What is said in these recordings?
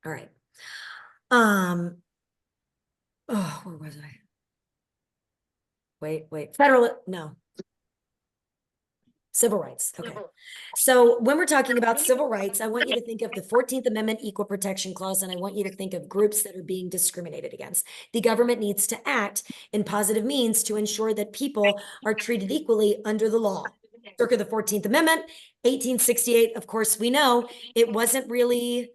All right. Oh, where was I? Wait. No. Civil rights. Okay. So when we're talking about civil rights, I want you to think of the 14th Amendment Equal Protection Clause, and I want you to think of groups that are being discriminated against. The government needs to act in positive means to ensure that people are treated equally under the law. Circa the 14th Amendment, 1868, of course, we know it wasn't really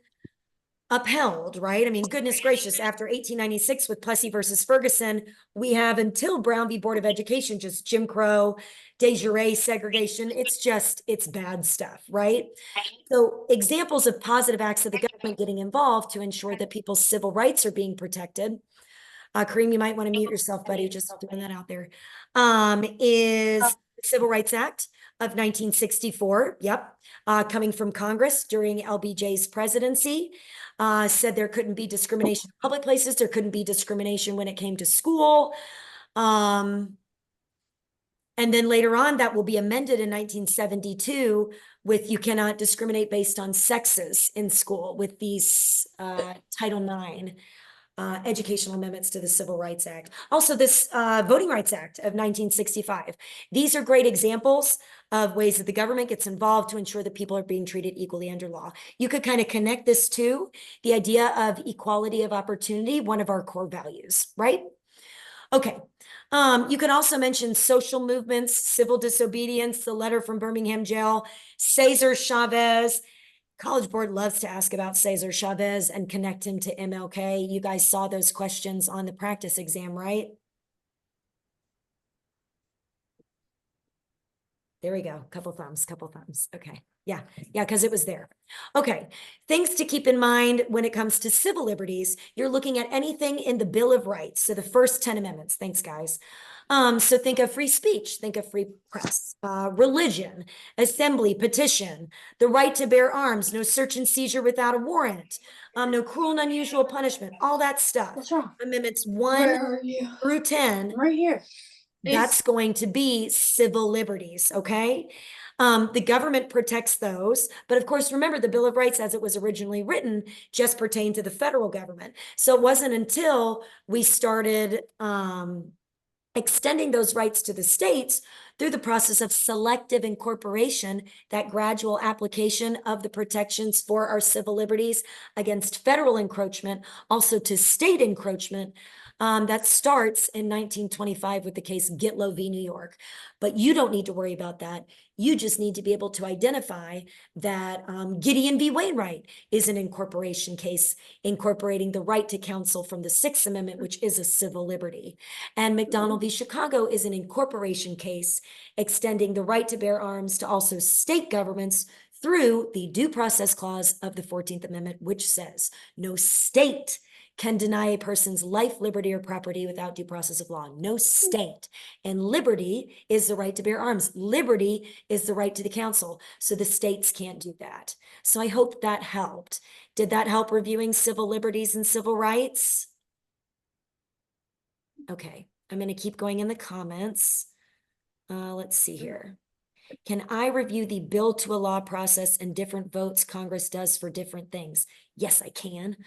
upheld, right? I mean, goodness gracious, after 1896 with Plessy versus Ferguson, we have until Brown v. Board of Education, just Jim Crow, de jure segregation. It's bad stuff, right? So examples of positive acts of the government getting involved to ensure that people's civil rights are being protected. Kareem, you might want to mute yourself, buddy, just throwing that out there. Is the Civil Rights Act of 1964. Yep. Coming from Congress during LBJ's presidency. Said there couldn't be discrimination in public places. There couldn't be discrimination when it came to school. And then later on, that will be amended in 1972 with you cannot discriminate based on sexes in school with these Title IX educational amendments to the Civil Rights Act. Also, this Voting Rights Act of 1965. These are great examples of ways that the government gets involved to ensure that people are being treated equally under law. You could kind of connect this to the idea of equality of opportunity, one of our core values, right? Okay. You can also mention social movements, civil disobedience, the letter from Birmingham jail, Cesar Chavez. College Board loves to ask about Cesar Chavez and connect him to MLK. You guys saw those questions on the practice exam, right? There we go. Couple thumbs. Okay. Yeah, because it was there. Okay. Things to keep in mind when it comes to civil liberties, you're looking at anything in the Bill of Rights. So the first 10 amendments. Thanks, guys. So think of free speech, think of free press, religion, assembly, petition, the right to bear arms, no search and seizure without a warrant, no cruel and unusual punishment, all that stuff. What's wrong? Amendments Where 1 are you? through 10. Right here. That's going to be civil liberties, okay? The government protects those, but of course, remember the Bill of Rights as it was originally written just pertained to the federal government. So it wasn't until we started extending those rights to the states through the process of selective incorporation, that gradual application of the protections for our civil liberties against federal encroachment, also to state encroachment. That starts in 1925 with the case Gitlow v. New York. But you don't need to worry about that. You just need to be able to identify that Gideon v. Wainwright is an incorporation case, incorporating the right to counsel from the Sixth Amendment, which is a civil liberty. And McDonald v. Chicago is an incorporation case, extending the right to bear arms to also state governments through the Due Process Clause of the 14th Amendment, which says no state can deny a person's life, liberty, or property without due process of law. No state. And liberty is the right to bear arms. Liberty is the right to the counsel. So the states can't do that. So I hope that helped. Did that help reviewing civil liberties and civil rights? Okay, I'm going to keep going in the comments. Let's see here. Can I review the bill to a law process and different votes Congress does for different things? Yes, I can.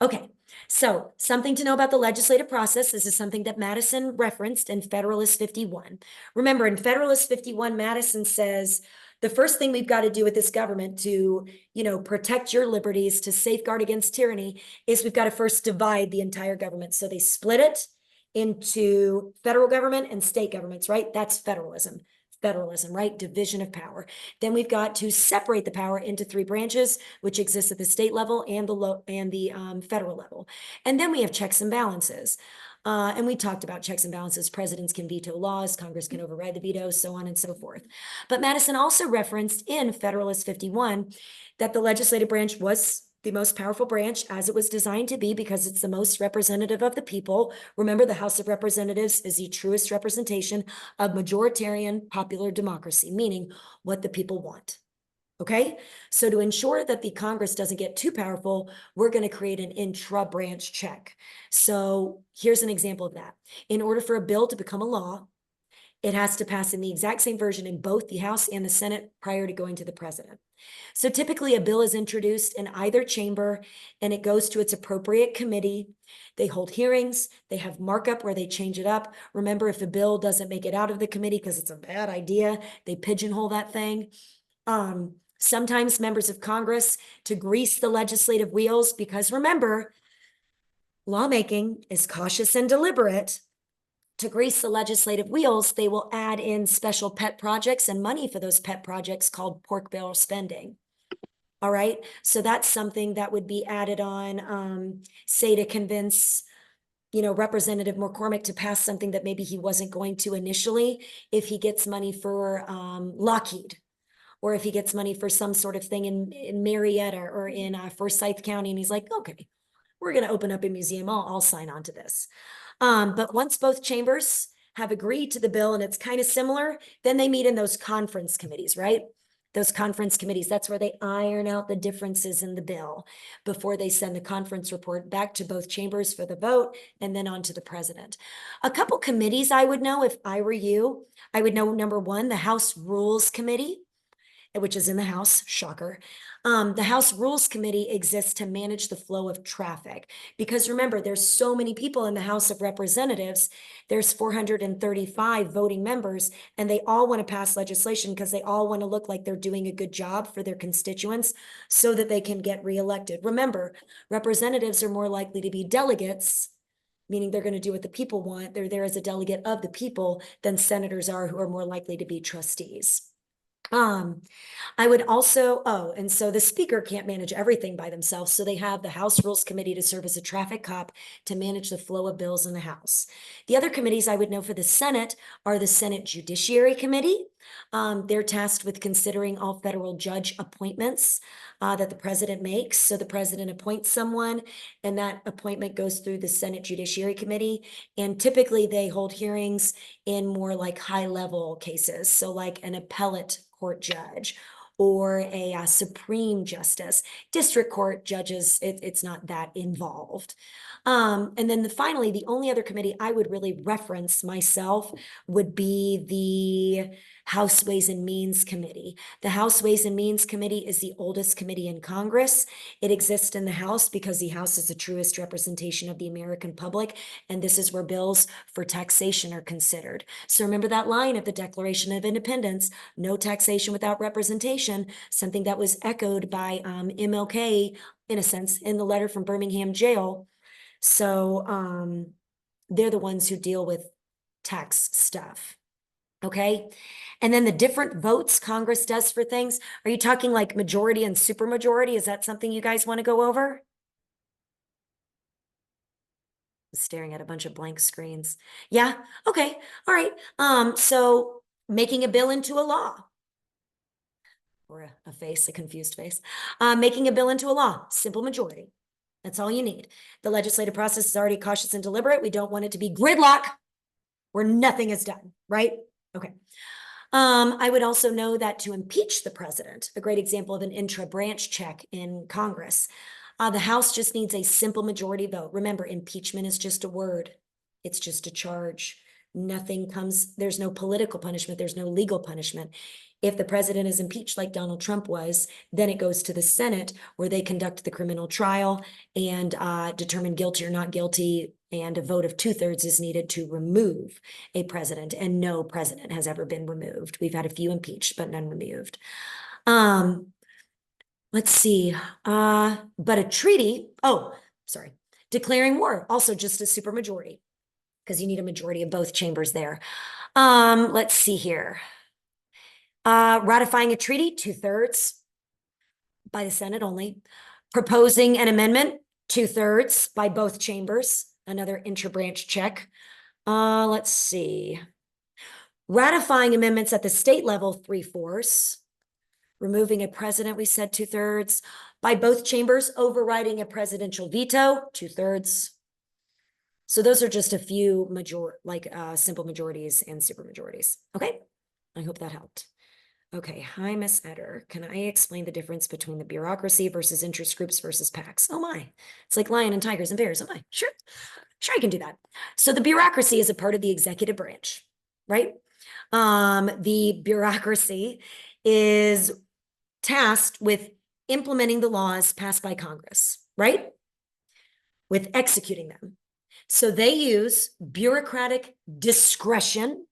Okay, so something to know about the legislative process. This is something that Madison referenced in Federalist 51. Remember, in Federalist 51, Madison says, the first thing we've got to do with this government to, protect your liberties, to safeguard against tyranny, is we've got to first divide the entire government. So they split it into federal government and state governments, right? That's federalism, right? Division of power. Then we've got to separate the power into 3 branches, which exist at the state level and the federal level. And then we have checks and balances. And we talked about checks and balances. Presidents can veto laws, Congress can override the veto, so on and so forth. But Madison also referenced in Federalist 51 that the legislative branch was the most powerful branch as it was designed to be because it's the most representative of the people. Remember, the House of Representatives is the truest representation of majoritarian popular democracy, meaning what the people want. Okay, so to ensure that the Congress doesn't get too powerful, we're going to create an intra-branch check. So here's an example of that. In order for a bill to become a law, It has to pass in the exact same version in both the House and the Senate prior to going to the president. So typically a bill is introduced in either chamber and it goes to its appropriate committee. They hold hearings, they have markup where they change it up. Remember, if a bill doesn't make it out of the committee because it's a bad idea, they pigeonhole that thing. Sometimes members of Congress to grease the legislative wheels, because remember, lawmaking is cautious and deliberate. To grease the legislative wheels, they will add in special pet projects and money for those pet projects called pork barrel spending. All right, so that's something that would be added on, say, to convince, Representative McCormick to pass something that maybe he wasn't going to initially, if he gets money for Lockheed, or if he gets money for some sort of thing in Marietta or in Forsyth County, and he's like, okay, we're going to open up a museum. I'll sign on to this. But once both chambers have agreed to the bill and it's kind of similar, then they meet in those conference committees, right? Those conference committees, that's where they iron out the differences in the bill before they send the conference report back to both chambers for the vote and then on to the president. A couple committees I would know if I were you. I would know, number one, the House Rules Committee, which is in the House, shocker. The House Rules Committee exists to manage the flow of traffic. Because remember, there's so many people in the House of Representatives. There's 435 voting members, and they all want to pass legislation because they all want to look like they're doing a good job for their constituents so that they can get reelected. Remember, representatives are more likely to be delegates, meaning they're going to do what the people want. They're there as a delegate of the people, than senators are, who are more likely to be trustees. I would also, and so the speaker can't manage everything by themselves. So they have the House Rules Committee to serve as a traffic cop to manage the flow of bills in the House. The other committees I would know for the Senate are the Senate Judiciary Committee. They're tasked with considering all federal judge appointments that the president makes. So the president appoints someone, and that appointment goes through the Senate Judiciary Committee. And typically they hold hearings in more like high-level cases. So like an appellate court judge or a Supreme Justice. District court judges, it's not that involved. And then finally, the only other committee I would really reference myself would be the House Ways and Means Committee. The House Ways and Means Committee is the oldest committee in Congress. It exists in the House because the House is the truest representation of the American public, and this is where bills for taxation are considered. So remember that line of the Declaration of Independence, no taxation without representation, something that was echoed by MLK, in a sense, in the letter from Birmingham jail. So they're the ones who deal with tax stuff. Okay. And then the different votes Congress does for things. Are you talking like majority and supermajority? Is that something you guys want to go over? Staring at a bunch of blank screens. Yeah. Okay. All right. So making a bill into a law. Or a face, a confused face. Making a bill into a law, simple majority. That's all you need. The legislative process is already cautious and deliberate. We don't want it to be gridlock where nothing is done, right? Okay. I would also know that to impeach the president, a great example of an intra-branch check in Congress, the House just needs a simple majority vote. Remember, impeachment is just a word. It's just a charge. Nothing comes, there's no political punishment. There's no legal punishment. If the president is impeached like Donald Trump was, then it goes to the Senate where they conduct the criminal trial and determine guilty or not guilty. And a vote of 2/3 is needed to remove a president. And no president has ever been removed. We've had a few impeached, but none removed. Let's see. But a treaty, declaring war, also just a supermajority, because you need a majority of both chambers there. Let's see here. Ratifying a treaty, 2/3 by the Senate only. Proposing an amendment, 2/3 by both chambers, another intra-branch check. Let's see. Ratifying amendments at the state level, 3/4. Removing a president, we said 2/3 by both chambers. Overriding a presidential veto, 2/3. So those are just a few simple majorities and supermajorities. Okay, I hope that helped. Okay, hi, Miss Eder. Can I explain the difference between the bureaucracy versus interest groups versus PACs? Oh my, it's like lion and tigers and bears. Oh my, sure, I can do that. So the bureaucracy is a part of the executive branch, right? The bureaucracy is tasked with implementing the laws passed by Congress, right? With executing them. So they use bureaucratic discretion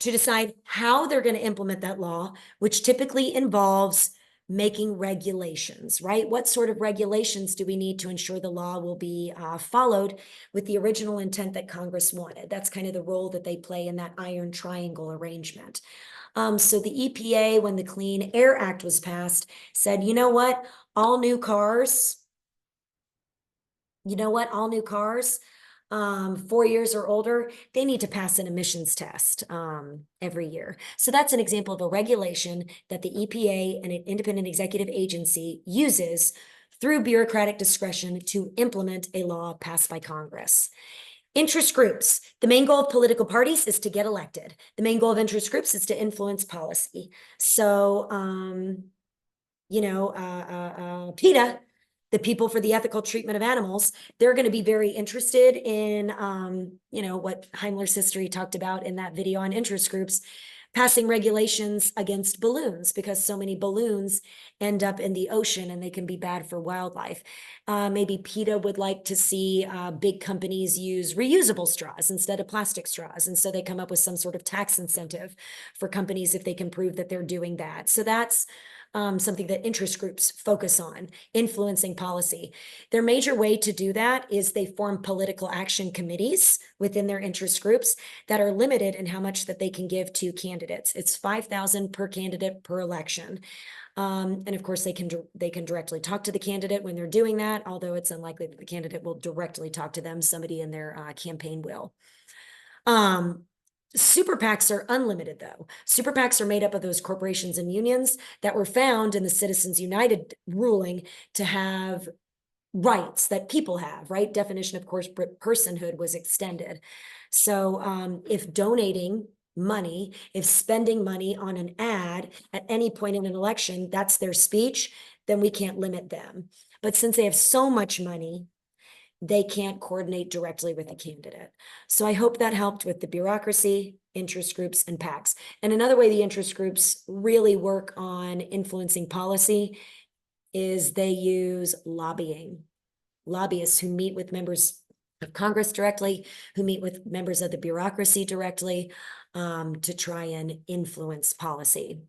to decide how they're going to implement that law, which typically involves making regulations, right? What sort of regulations do we need to ensure the law will be followed with the original intent that Congress wanted? That's kind of the role that they play in that iron triangle arrangement. So the EPA, when the Clean Air Act was passed, said, you know what? All new cars, all new cars, 4 years or older, they need to pass an emissions test every year. So that's an example of a regulation that the EPA, and an independent executive agency, uses through bureaucratic discretion to implement a law passed by Congress. Interest groups. The main goal of political parties is to get elected. The main goal of interest groups is to influence policy. So, PETA, the People for the Ethical Treatment of Animals, they're going to be very interested in, what Heimler's history talked about in that video on interest groups, passing regulations against balloons, because so many balloons end up in the ocean and they can be bad for wildlife. Maybe PETA would like to see big companies use reusable straws instead of plastic straws. And so they come up with some sort of tax incentive for companies if they can prove that they're doing that. So that's something that interest groups focus on, influencing policy. Their major way to do that is they form political action committees within their interest groups that are limited in how much that they can give to candidates. It's $5,000 per candidate per election. And of course, they can directly talk to the candidate when they're doing that, although it's unlikely that the candidate will directly talk to them. Somebody in their campaign will. Super PACs are unlimited, though. Super PACs are made up of those corporations and unions that were found in the Citizens United ruling to have rights that people have, right? Definition of corporate personhood was extended. So if donating money, if spending money on an ad at any point in an election, that's their speech, then we can't limit them. But since they have so much money, they can't coordinate directly with the candidate. So I hope that helped with the bureaucracy, interest groups, and PACs. And another way the interest groups really work on influencing policy is they use lobbying. Lobbyists who meet with members of Congress directly, who meet with members of the bureaucracy directly, to try and influence policy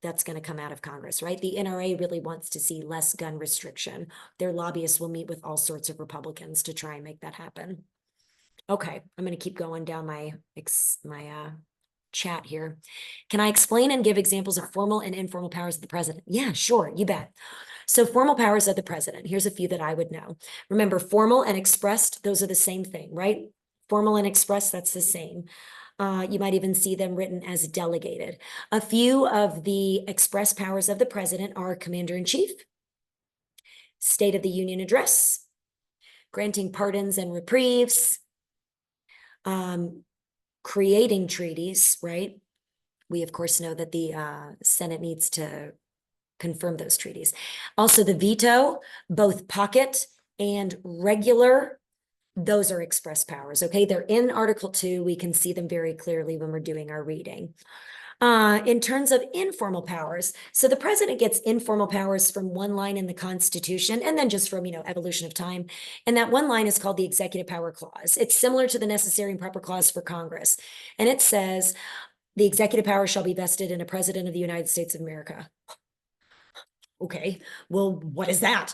that's going to come out of Congress, right? The NRA really wants to see less gun restriction. Their lobbyists will meet with all sorts of Republicans to try and make that happen. Okay, I'm going to keep going down my chat here. Can I explain and give examples of formal and informal powers of the president? Yeah, sure, you bet. So formal powers of the president, here's a few that I would know. Remember, formal and expressed, those are the same thing, right? Formal and expressed, that's the same. You might even see them written as delegated. A few of the express powers of the president are commander-in-chief, State of the Union address, granting pardons and reprieves, creating treaties, right? We, of course, know that the Senate needs to confirm those treaties. Also, the veto, both pocket and regular, those are express powers, okay? They're in Article 2. We can see them very clearly when we're doing our reading. In terms of informal powers, so the president gets informal powers from one line in the Constitution and then just from, evolution of time. And that one line is called the Executive Power Clause. It's similar to the Necessary and Proper Clause for Congress. And it says, the executive power shall be vested in a president of the United States of America. Okay, well, what is that?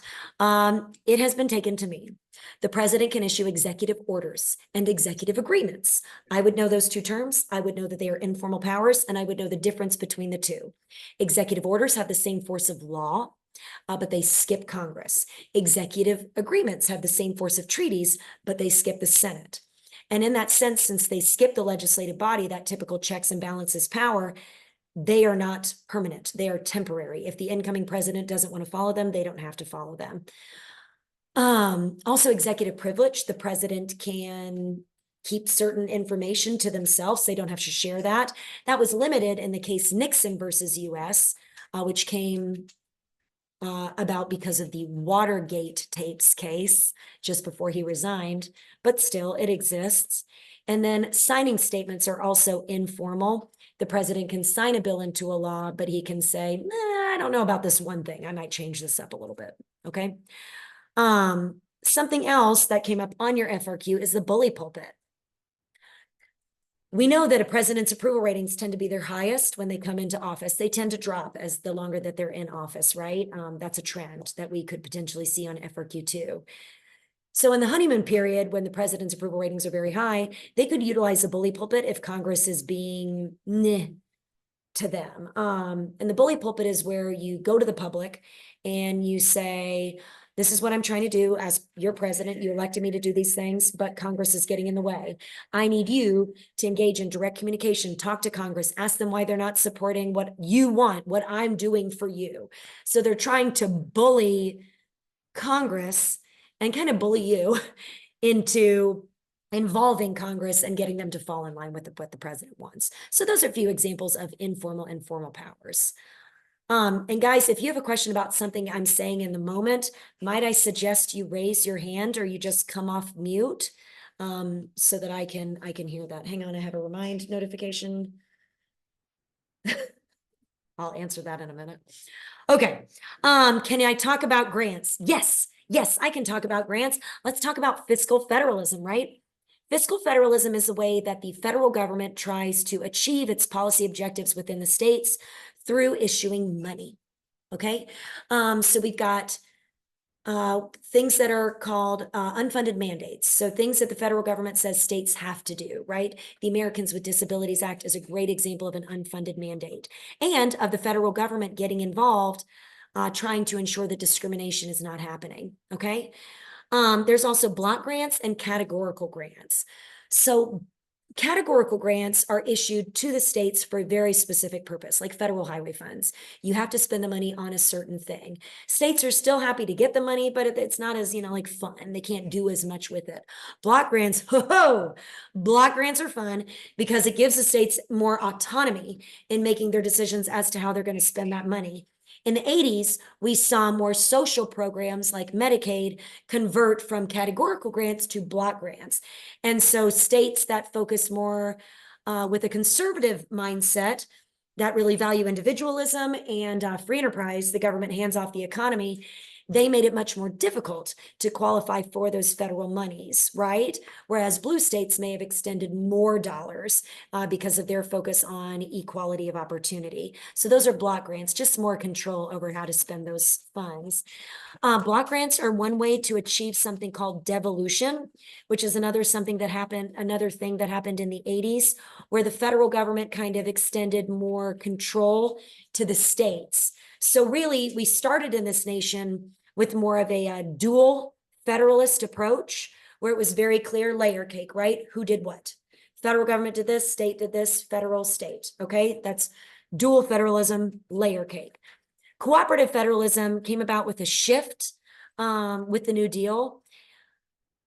It has been taken to mean the president can issue executive orders and executive agreements. I would know those two terms. I would know that they are informal powers, and I would know the difference between the two. Executive orders have the same force of law, but they skip Congress. Executive agreements have the same force of treaties, but they skip the Senate. And in that sense, since they skip the legislative body, that typical checks and balances power, they are not permanent. They are temporary. If the incoming president doesn't want to follow them, they don't have to follow them. Also executive privilege, the president can keep certain information to themselves. They don't have to share that. That was limited in the case Nixon versus US, which came about because of the Watergate tapes case just before he resigned, but still it exists. And then signing statements are also informal. The president can sign a bill into a law, but he can say, nah, I don't know about this one thing. I might change this up a little bit. Okay. Something else that came up on your FRQ is the bully pulpit. We know that a president's approval ratings tend to be their highest when they come into office. They tend to drop as the longer that they're in office, right? That's a trend that we could potentially see on FRQ too. So in the honeymoon period, when the president's approval ratings are very high, they could utilize the bully pulpit if Congress is being to them. And the bully pulpit is where you go to the public and you say, this is what I'm trying to do as your president. You elected me to do these things, but Congress is getting in the way. I need you to engage in direct communication, talk to Congress, ask them why they're not supporting what you want, what I'm doing for you. So they're trying to bully Congress and kind of bully you into involving Congress and getting them to fall in line with what the president wants. So those are a few examples of informal and formal powers. And guys, if you have a question about something I'm saying in the moment, might I suggest you raise your hand or you just come off mute so that I can hear that. Hang on, I have a remind notification. I'll answer that in a minute. Okay. Can I talk about grants? Yes. Yes, I can talk about grants. Let's talk about fiscal federalism, right? Fiscal federalism is the way that the federal government tries to achieve its policy objectives within the states through issuing money. Okay. So we've got things that are called unfunded mandates. So things that the federal government says states have to do, right? The Americans with Disabilities Act is a great example of an unfunded mandate and of the federal government getting involved, trying to ensure that discrimination is not happening, okay? There's also block grants and categorical grants. So categorical grants are issued to the states for a very specific purpose, like federal highway funds. You have to spend the money on a certain thing. States are still happy to get the money, but it's not as, like fun. They can't do as much with it. Block grants, block grants are fun because it gives the states more autonomy in making their decisions as to how they're going to spend that money. In the 80s, we saw more social programs like Medicaid convert from categorical grants to block grants. And so states that focus more with a conservative mindset that really value individualism and free enterprise, the government hands off the economy, they made it much more difficult to qualify for those federal monies, right? Whereas blue states may have extended more dollars because of their focus on equality of opportunity. So those are block grants, just more control over how to spend those funds. Block grants are one way to achieve something called devolution, which is another thing that happened in the 80s, where the federal government kind of extended more control to the states. So really, we started in this nation with more of a dual federalist approach, where it was very clear layer cake, right? Who did what? Federal government did this, state did this, federal, state. Okay, that's dual federalism, layer cake. Cooperative federalism came about with a shift with the New Deal.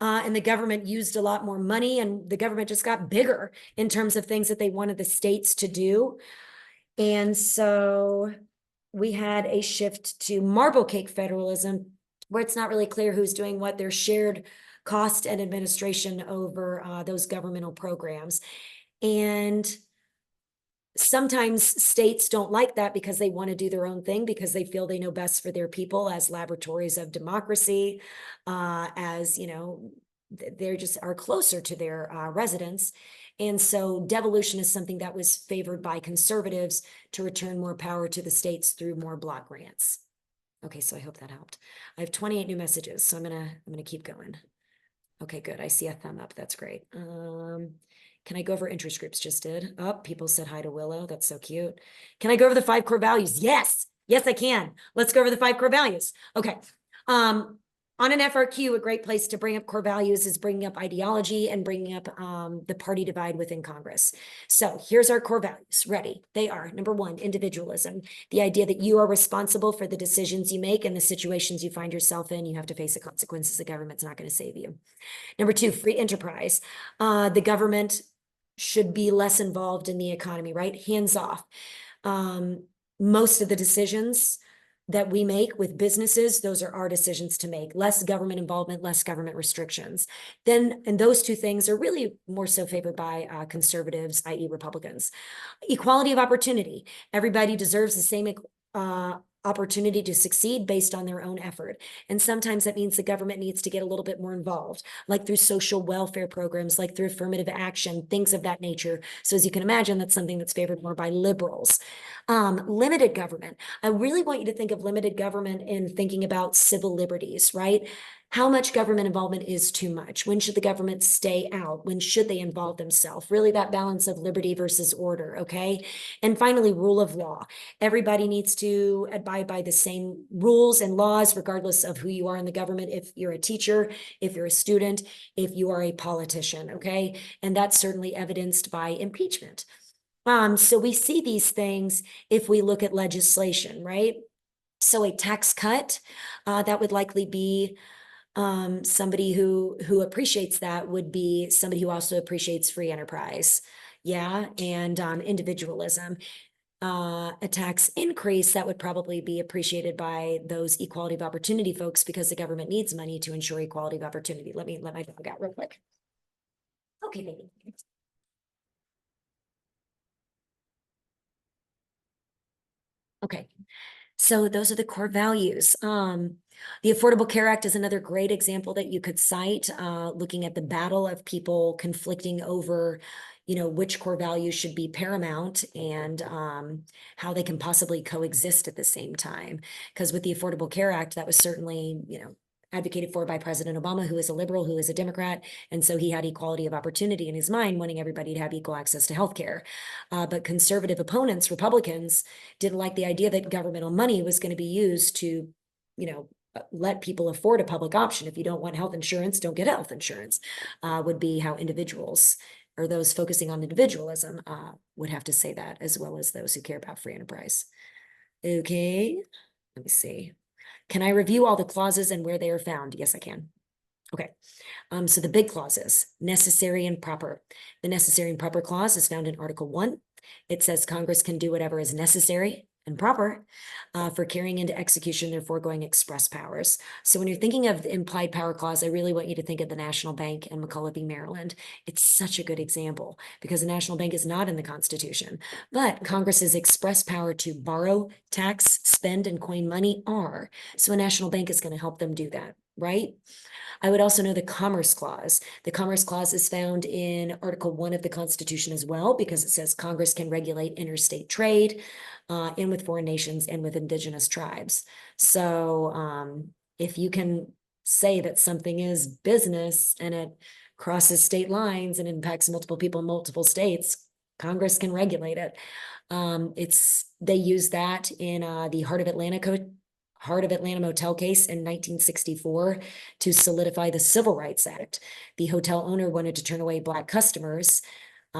And the government used a lot more money, and the government just got bigger in terms of things that they wanted the states to do. And so we had a shift to marble cake federalism, where it's not really clear who's doing what. There's shared cost and administration over those governmental programs. And sometimes states don't like that because they want to do their own thing, because they feel they know best for their people as laboratories of democracy, they just are closer to their residents. And so devolution is something that was favored by conservatives to return more power to the states through more block grants. Okay, so I hope that helped. I have 28 new messages, so I'm gonna keep going. Okay, good. I see a thumb up. That's great. Can I go over interest groups? Just did. Oh, people said hi to Willow. That's so cute. Can I go over the 5 core values? Yes. Yes, I can. Let's go over the 5 core values. Okay. On an FRQ, a great place to bring up core values is bringing up ideology and bringing up the party divide within Congress. So here's our core values. Ready? They are, number 1, individualism. The idea that you are responsible for the decisions you make and the situations you find yourself in. You have to face the consequences. The government's not going to save you. Number 2, free enterprise. The government should be less involved in the economy, right? Hands off. Most of the decisions that we make with businesses, those are our decisions to make. Less government involvement, less government restrictions. Then, and those two things are really more so favored by conservatives, i.e. Republicans. Equality of opportunity. Everybody deserves the same opportunity to succeed based on their own effort. And sometimes that means the government needs to get a little bit more involved, like through social welfare programs, like through affirmative action, things of that nature. So as you can imagine, that's something that's favored more by liberals. Limited government. I really want you to think of limited government in thinking about civil liberties, right? How much government involvement is too much? When should the government stay out? When should they involve themselves? Really that balance of liberty versus order, okay? And finally, rule of law. Everybody needs to abide by the same rules and laws, regardless of who you are in the government. If you're a teacher, if you're a student, if you are a politician, okay? And that's certainly evidenced by impeachment. So we see these things if we look at legislation, right? So a tax cut, that would likely be somebody who appreciates that would be somebody who also appreciates free enterprise. Yeah, and individualism. A tax increase that would probably be appreciated by those equality of opportunity folks because the government needs money to ensure equality of opportunity. Let my dog out real quick. Okay, baby. Okay. So those are the core values. The Affordable Care Act is another great example that you could cite, looking at the battle of people conflicting over, which core values should be paramount and how they can possibly coexist at the same time. Because with the Affordable Care Act, that was certainly, advocated for by President Obama, who is a liberal, who is a Democrat. And so he had equality of opportunity in his mind, wanting everybody to have equal access to healthcare. But conservative opponents, Republicans, didn't like the idea that governmental money was going to be used to, let people afford a public option. If you don't want health insurance, don't get health insurance, would be how individuals or those focusing on individualism would have to say that, as well as those who care about free enterprise. Okay, let me see. Can I review all the clauses and where they are found? Yes, I can. Okay. So the big clauses, necessary and proper. The necessary and proper clause is found in Article 1. It says Congress can do whatever is necessary and proper for carrying into execution their foregoing express powers. So when you're thinking of the implied power clause, I really want you to think of the National Bank and McCulloch v. Maryland. It's such a good example because the National Bank is not in the Constitution, but Congress's express power to borrow, tax, spend, and coin money are. So a national bank is going to help them do that, right? I would also know the Commerce Clause. The Commerce Clause is found in Article 1 of the Constitution as well, because it says Congress can regulate interstate trade in with foreign nations and with indigenous tribes. So if you can say that something is business and it crosses state lines and impacts multiple people in multiple states, Congress can regulate it. They use that in the Heart of Atlanta motel case in 1964 to solidify the Civil Rights Act. The hotel owner wanted to turn away Black customers.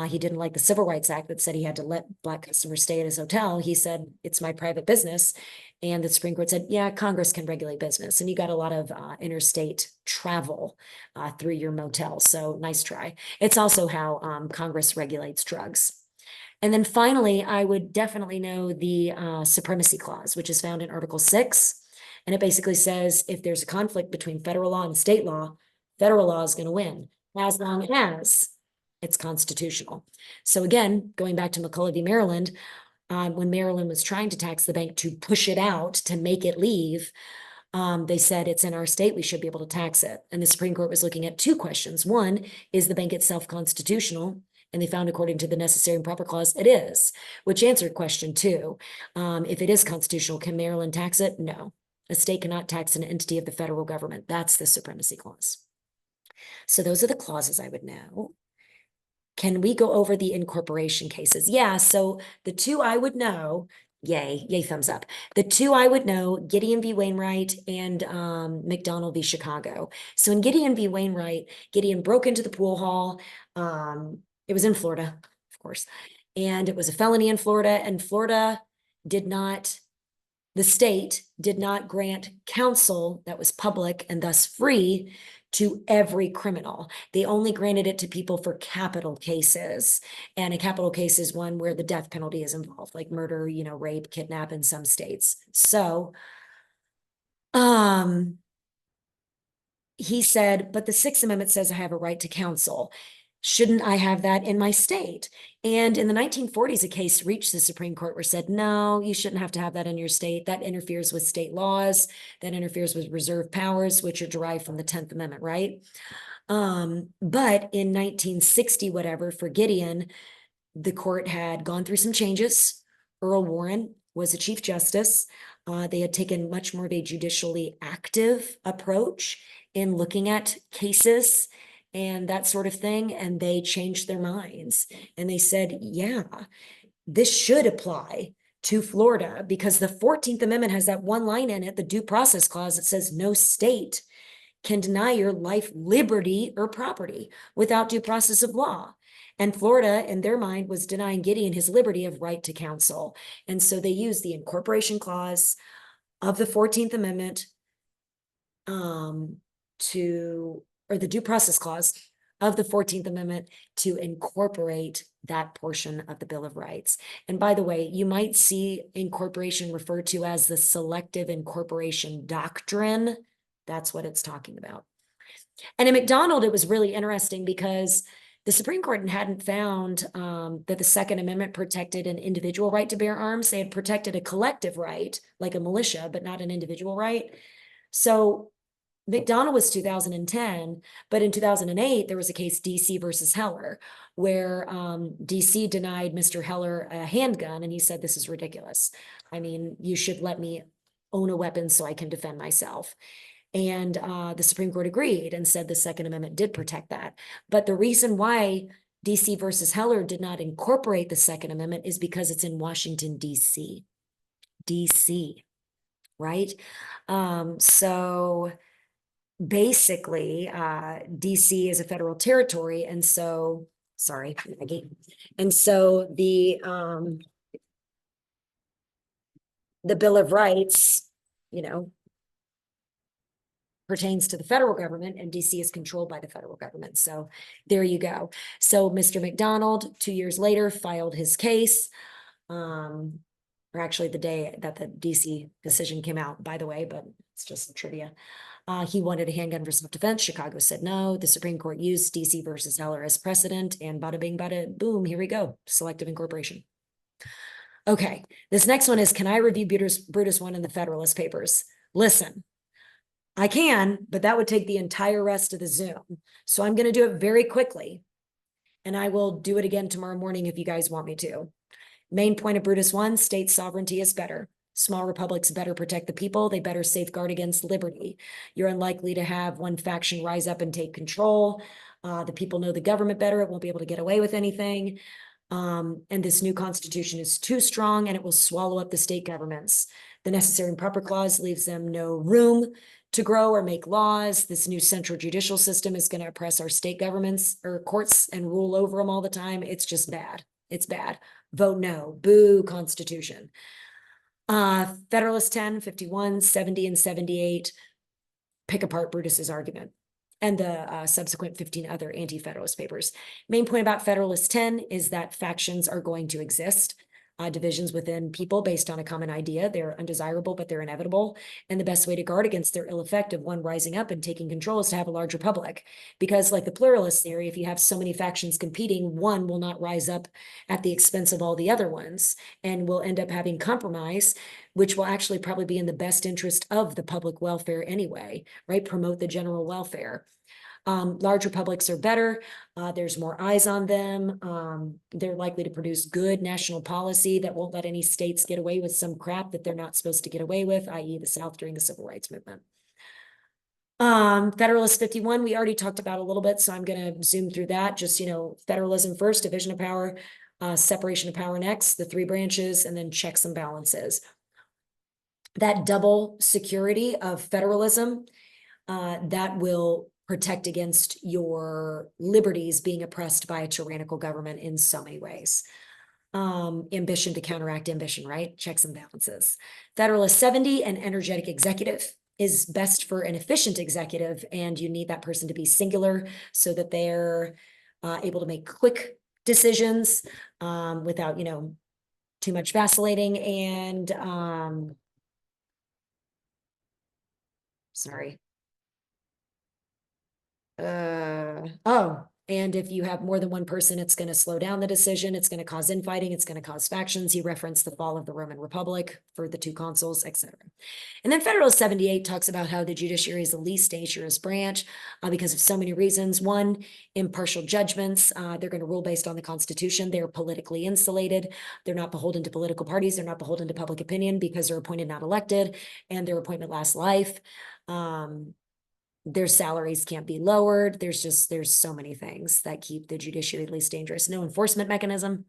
He didn't like the Civil Rights Act that said he had to let Black customers stay at his hotel. He said, it's my private business. And the Supreme Court said, yeah, Congress can regulate business. And you got a lot of interstate travel through your motel. So nice try. It's also how Congress regulates drugs. And then finally, I would definitely know the Supremacy Clause, which is found in Article 6. And it basically says if there's a conflict between federal law and state law, federal law is going to win as long as it's constitutional. So again, going back to McCulloch v. Maryland, when Maryland was trying to tax the bank to push it out, to make it leave, they said it's in our state, we should be able to tax it. And the Supreme Court was looking at two questions. One, is the bank itself constitutional? And they found, according to the necessary and proper clause, it is, which answered question 2. If it is constitutional, can Maryland tax it? No. A state cannot tax an entity of the federal government. That's the supremacy clause. So those are the clauses I would know. Can we go over the incorporation cases? Yeah, so the two I would know, yay, thumbs up. The two I would know, Gideon v. Wainwright and McDonald v. Chicago. So in Gideon v. Wainwright, Gideon broke into the pool hall. It was in Florida, of course, and it was a felony in Florida, and Florida did not, the state did not grant counsel that was public and thus free to every criminal. They only granted it to people for capital cases. And a capital case is one where the death penalty is involved, like murder, rape, kidnap in some states. So he said, but the Sixth Amendment says I have a right to counsel. Shouldn't I have that in my state? And in the 1940s, a case reached the Supreme Court where said, no, you shouldn't have to have that in your state. That interferes with state laws. That interferes with reserve powers, which are derived from the 10th Amendment, right? But in 1960, whatever, for Gideon, the court had gone through some changes. Earl Warren was a Chief Justice. They had taken much more of a judicially active approach in looking at cases and that sort of thing. And they changed their minds and they said, yeah, this should apply to Florida because the 14th Amendment has that one line in it, the due process clause, that says no state can deny your life, liberty, or property without due process of law. And Florida, in their mind, was denying Gideon his liberty of right to counsel. And so they used the incorporation clause of the 14th Amendment or the due process clause of the 14th Amendment to incorporate that portion of the Bill of Rights. And by the way, you might see incorporation referred to as the selective incorporation doctrine. That's what it's talking about. And in McDonald, it was really interesting because the Supreme Court hadn't found that the Second Amendment protected an individual right to bear arms. They had protected a collective right, like a militia, but not an individual right. So McDonald was 2010, but in 2008, there was a case, DC versus Heller, where DC denied Mr. Heller a handgun, and he said, this is ridiculous. I mean, you should let me own a weapon so I can defend myself. And the Supreme Court agreed and said the Second Amendment did protect that. But the reason why DC versus Heller did not incorporate the Second Amendment is because it's in Washington, DC. DC, right? So basically, DC is a federal territory. And so, sorry, Maggie. And so the Bill of Rights, pertains to the federal government, and DC is controlled by the federal government. So there you go. So Mr. McDonald, 2 years later, filed his case, or actually the day that the DC decision came out, by the way, but it's just trivia. He wanted a handgun for self-defense. Chicago said no. The Supreme Court used DC versus Heller as precedent, and bada bing, bada boom, here we go. Selective incorporation. Okay, this next one is, can I review Brutus 1 in the Federalist Papers? Listen, I can, but that would take the entire rest of the Zoom. So I'm going to do it very quickly, and I will do it again tomorrow morning if you guys want me to. Main point of Brutus 1, state sovereignty is better. Small republics better protect the people. They better safeguard against liberty. You're unlikely to have one faction rise up and take control. The people know the government better. It won't be able to get away with anything. And this new constitution is too strong, and it will swallow up the state governments. The necessary and proper clause leaves them no room to grow or make laws. This new central judicial system is going to oppress our state governments or courts and rule over them all the time. It's just bad. It's bad. Vote no. Boo Constitution. Federalist 10, 51, 70, and 78 pick apart Brutus's argument and the subsequent 15 other anti-Federalist papers. Main point about Federalist 10 is that factions are going to exist. Divisions within people based on a common idea. They're undesirable, but they're inevitable. And the best way to guard against their ill effect of one rising up and taking control is to have a large republic. Because like the pluralist theory, if you have so many factions competing, one will not rise up at the expense of all the other ones and will end up having compromise, which will actually probably be in the best interest of the public welfare anyway, right? Promote the general welfare. Large republics are better. There's more eyes on them. They're likely to produce good national policy that won't let any states get away with some crap that they're not supposed to get away with, i.e. the South during the Civil Rights Movement. Federalist 51, we already talked about a little bit, so I'm going to zoom through that. Just, federalism first, division of power, separation of power next, the three branches, and then checks and balances. That double security of federalism, that will protect against your liberties being oppressed by a tyrannical government in so many ways. Ambition to counteract ambition, right? Checks and balances. Federalist 70, an energetic executive is best for an efficient executive, and you need that person to be singular so that they're able to make quick decisions without, too much vacillating. And Sorry. Oh, and if you have more than one person, it's going to slow down the decision. It's going to cause infighting. It's going to cause factions. He referenced the fall of the Roman Republic for the two consuls, etc. And then Federalist 78 talks about how the judiciary is the least dangerous branch because of so many reasons. One, impartial judgments. They're going to rule based on the Constitution. They're politically insulated. They're not beholden to political parties. They're not beholden to public opinion because they're appointed, not elected, and their appointment lasts life. Their salaries can't be lowered. There's so many things that keep the judiciary least dangerous. No enforcement mechanism.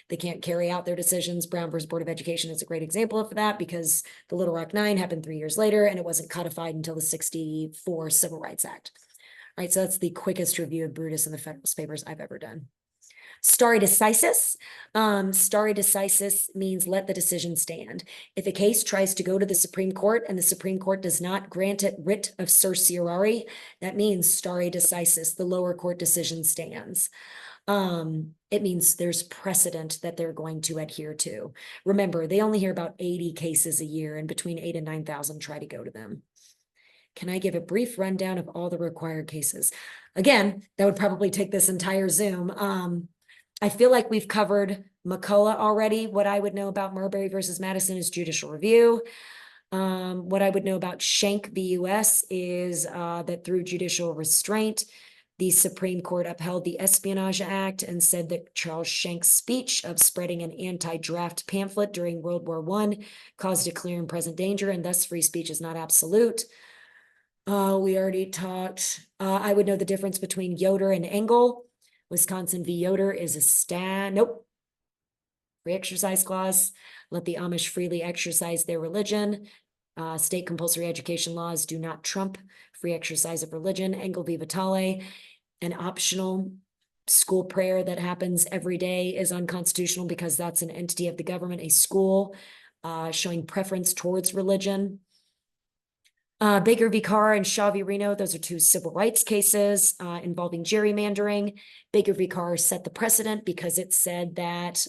They can't carry out their decisions. Brown versus Board of Education is a great example of that because the Little Rock Nine happened 3 years later and it wasn't codified until the 64 Civil Rights Act. All right, so that's the quickest review of Brutus in the Federalist Papers I've ever done. Stare decisis. Stare decisis means let the decision stand. If a case tries to go to the Supreme Court and the Supreme Court does not grant it writ of certiorari, that means stare decisis, the lower court decision stands. It means there's precedent that they're going to adhere to. Remember, they only hear about 80 cases a year, and between 8 and 9,000 try to go to them. Can I give a brief rundown of all the required cases? Again, that would probably take this entire Zoom. I feel like we've covered McCullough already. What I would know about Marbury versus Madison is judicial review. What I would know about Schenck v. US is that through judicial restraint, the Supreme Court upheld the Espionage Act and said that Charles Schenck's speech of spreading an anti-draft pamphlet during World War I caused a clear and present danger, and thus free speech is not absolute. We already talked. I would know the difference between Yoder and Engel. Wisconsin v. Yoder is a nope. Free exercise clause. Let the Amish freely exercise their religion. State compulsory education laws do not trump free exercise of religion. Engel v. Vitale, an optional school prayer that happens every day is unconstitutional because that's an entity of the government, a school, showing preference towards religion. Baker v. Carr and Shaw v. Reno, those are two civil rights cases involving gerrymandering. Baker v. Carr set the precedent because it said that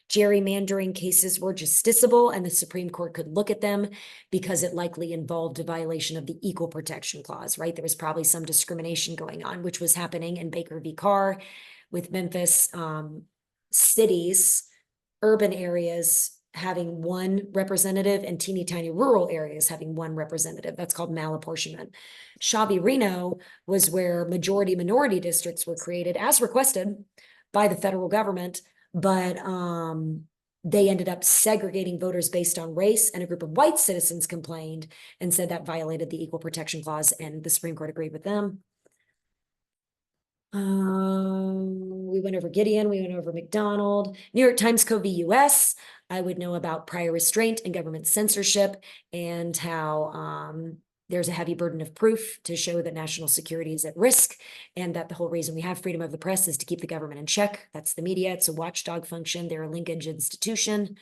gerrymandering cases were justiciable and the Supreme Court could look at them because it likely involved a violation of the Equal Protection Clause, right? There was probably some discrimination going on, which was happening in Baker v. Carr with Memphis cities, urban areas having one representative and teeny tiny rural areas having one representative. That's called malapportionment. Shaw v. Reno was where majority minority districts were created as requested by the federal government, but they ended up segregating voters based on race, and a group of white citizens complained and said that violated the Equal Protection Clause, and the Supreme Court agreed with them. We went over Gideon, we went over McDonald. New York Times Co. v. US. I would know about prior restraint and government censorship and how there's a heavy burden of proof to show that national security is at risk and that the whole reason we have freedom of the press is to keep the government in check. That's the media. It's a watchdog function. They're a linkage institution.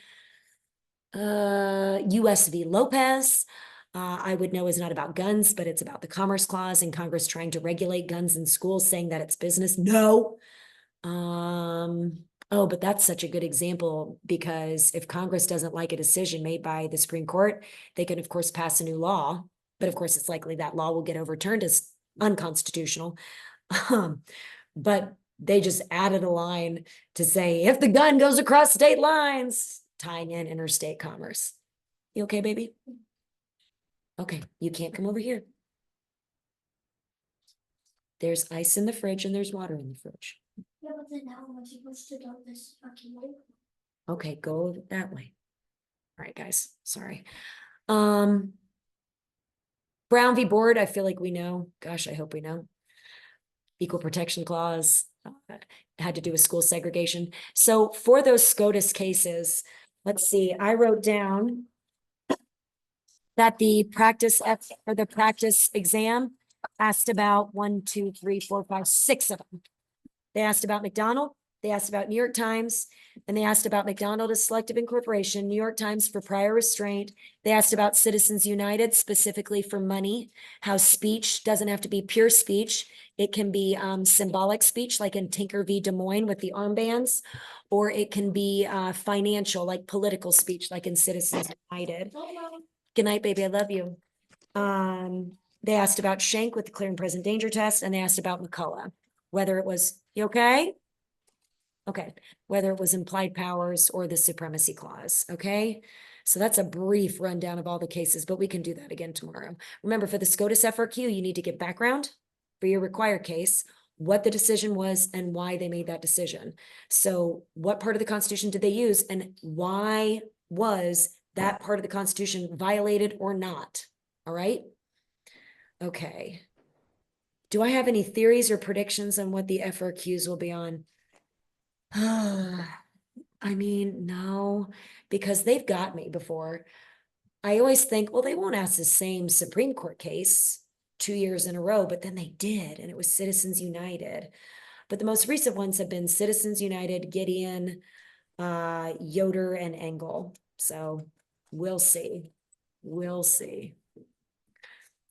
US v. Lopez. I would know is not about guns, but it's about the Commerce Clause and Congress trying to regulate guns in schools, saying that it's business. No. Oh, but that's such a good example because if Congress doesn't like a decision made by the Supreme Court, they can, of course, pass a new law. But of course, it's likely that law will get overturned as unconstitutional. But they just added a line to say, if the gun goes across state lines, tying in interstate commerce. You okay, baby? Okay, you can't come over here. There's ice in the fridge and there's water in the fridge. Yeah, but then how am I supposed to do this fucking way? Okay, go that way. All right, guys, sorry. Brown v. Board, I feel like we know. Gosh, I hope we know. Equal Protection Clause had to do with school segregation. So for those SCOTUS cases, let's see, I wrote down that the practice exam asked about 1, 2, 3, 4, 5, 6 of them. They asked about McDonald, they asked about New York Times, and they asked about McDonald as selective incorporation, New York Times for prior restraint. They asked about Citizens United, specifically for money, how speech doesn't have to be pure speech. It can be symbolic speech, like in Tinker v. Des Moines with the armbands, or it can be financial, like political speech, like in Citizens United. Good night, baby. I love you. They asked about Schenck with the clear and present danger test, and they asked about McCullough, whether it was, you okay? Okay, whether it was implied powers or the supremacy clause, okay? So that's a brief rundown of all the cases, but we can do that again tomorrow. Remember, for the SCOTUS FRQ, you need to get background for your required case, what the decision was and why they made that decision. So what part of the Constitution did they use and why was that part of the Constitution violated or not? All right? Okay. Do I have any theories or predictions on what the FRQs will be on? I mean, no, because they've got me before. I always think, well, they won't ask the same Supreme Court case 2 years in a row, but then they did, and it was Citizens United. But the most recent ones have been Citizens United, Gideon, Yoder, and Engel. So we'll see. We'll see.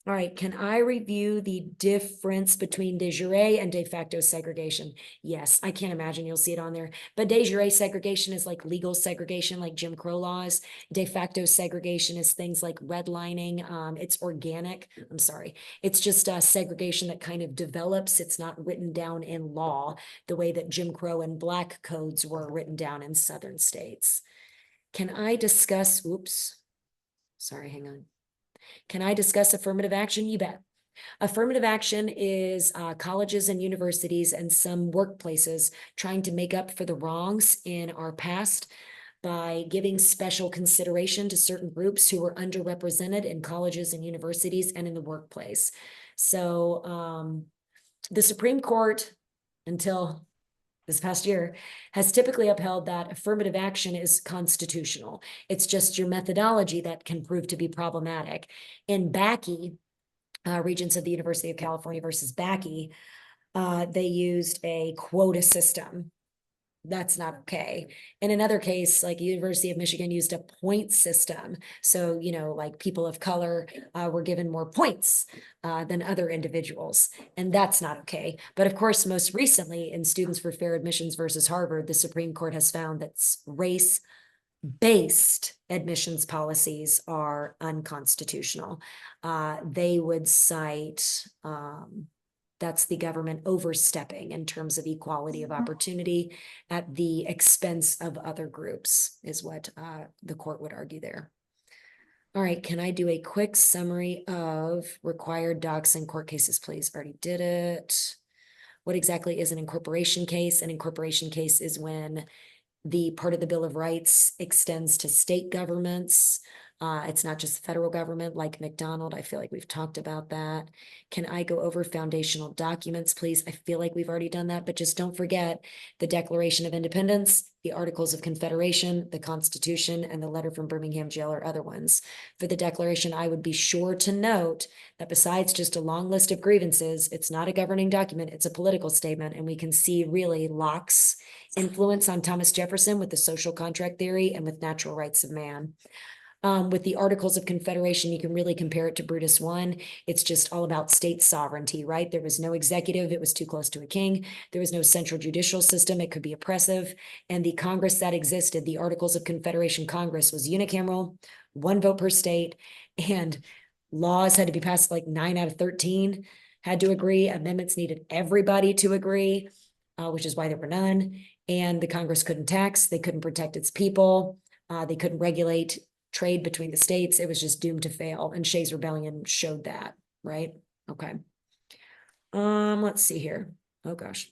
All right, can I review the difference between de jure and de facto segregation? Yes, I can't imagine you'll see it on there. But de jure segregation is like legal segregation, like Jim Crow laws. De facto segregation is things like redlining. It's organic. I'm sorry. It's just a segregation that kind of develops. It's not written down in law the way that Jim Crow and black codes were written down in southern states. Can I discuss, oops, sorry, hang on. Can I discuss affirmative action? You bet. Affirmative action is colleges and universities and some workplaces trying to make up for the wrongs in our past by giving special consideration to certain groups who were underrepresented in colleges and universities and in the workplace. So the Supreme Court, until this past year, has typically upheld that affirmative action is constitutional. It's just your methodology that can prove to be problematic. In Bakke, Regents of the University of California versus Bakke, they used a quota system. That's not okay. In another case, like University of Michigan used a point system. So, like people of color were given more points than other individuals. And that's not okay. But of course, most recently in Students for Fair Admissions versus Harvard, the Supreme Court has found that race-based admissions policies are unconstitutional. They would cite that's the government overstepping in terms of equality of opportunity at the expense of other groups, is what the court would argue there. All right, can I do a quick summary of required docs in court cases, please? Already did it. What exactly is an incorporation case? An incorporation case is when the part of the Bill of Rights extends to state governments. It's not just the federal government like McDonald. I feel like we've talked about that. Can I go over foundational documents, please? I feel like we've already done that, but just don't forget the Declaration of Independence, the Articles of Confederation, the Constitution, and the letter from Birmingham Jail or other ones. For the Declaration, I would be sure to note that besides just a long list of grievances, it's not a governing document, it's a political statement, and we can see really Locke's influence on Thomas Jefferson with the social contract theory and with natural rights of man. With the Articles of Confederation, you can really compare it to Brutus I. It's just all about state sovereignty, right? There was no executive. It was too close to a king. There was no central judicial system. It could be oppressive. And the Congress that existed, the Articles of Confederation Congress, was unicameral, one vote per state, and laws had to be passed like 9 out of 13 had to agree. Amendments needed everybody to agree, which is why there were none. And the Congress couldn't tax. They couldn't protect its people. They couldn't regulate trade between the states. It was just doomed to fail. And Shays Rebellion showed that, right? Okay. Let's see here. Oh gosh.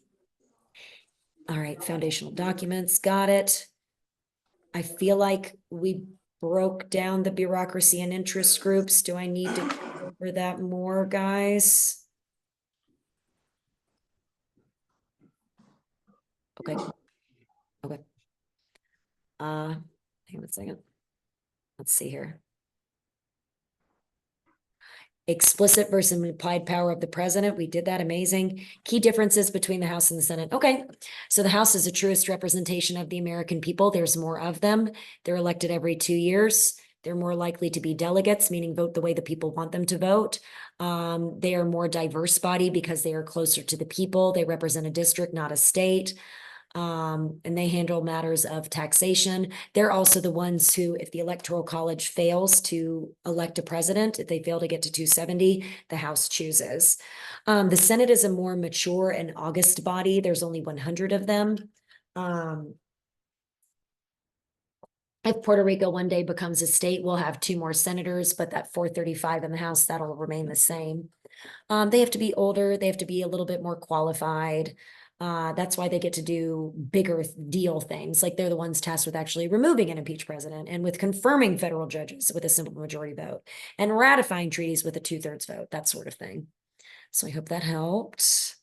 All right, foundational documents, got it. I feel like we broke down the bureaucracy and interest groups. Do I need to cover that more, guys? Okay. Okay. Hang on a second. Let's see here. Explicit versus implied power of the president. We did that. Amazing. Key differences between the House and the Senate. Okay. So the House is the truest representation of the American people. There's more of them. They're elected every 2 years. They're more likely to be delegates, meaning vote the way the people want them to vote. They are more diverse body because they are closer to the people. They represent a district, not a state. And they handle matters of taxation. They're also the ones who, if the Electoral College fails to elect a president, if they fail to get to 270, the House chooses. The Senate is a more mature and august body. There's only 100 of them. If Puerto Rico one day becomes a state, we'll have two more senators, but that 435 in the House, that'll remain the same. They have to be older, they have to be a little bit more qualified. That's why they get to do bigger deal things. Like they're the ones tasked with actually removing an impeached president and with confirming federal judges with a simple majority vote and ratifying treaties with a 2/3 vote, that sort of thing. So I hope that helped.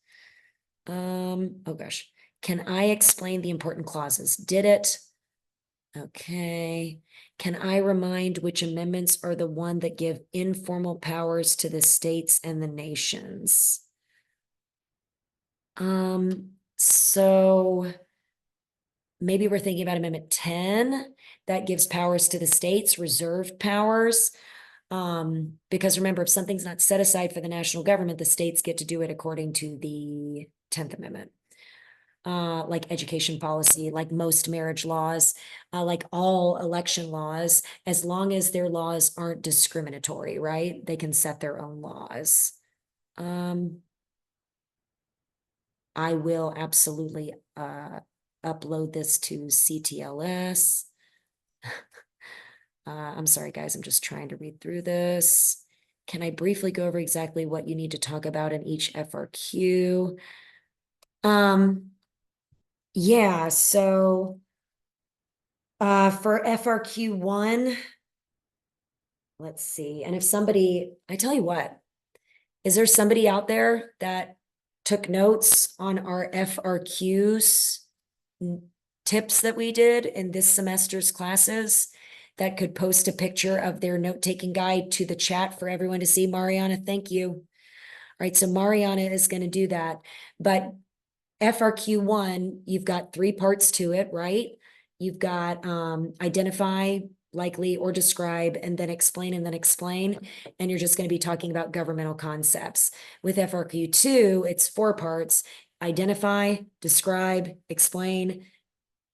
Oh gosh. Can I explain the important clauses? Did it? Okay. Can I remind which amendments are the one that give informal powers to the states and the nations? So maybe we're thinking about Amendment 10 that gives powers to the states, reserved powers. Because remember, if something's not set aside for the national government, the states get to do it according to the 10th Amendment. Like education policy, like most marriage laws, like all election laws, as long as their laws aren't discriminatory, right? They can set their own laws. I will absolutely upload this to CTLS. I'm sorry, guys, I'm just trying to read through this. Can I briefly go over exactly what you need to talk about in each FRQ? Yeah, so for FRQ 1, let's see. And if somebody, I tell you what, is there somebody out there that took notes on our FRQs tips that we did in this semester's classes that could post a picture of their note-taking guide to the chat for everyone to see? Mariana, thank you. All right, so Mariana is going to do that. But FRQ 1, you've got 3 parts to it, right? You've got identify, likely, or describe, and then explain, and then explain. And you're just going to be talking about governmental concepts. With FRQ 2, it's 4 parts: identify, describe, explain,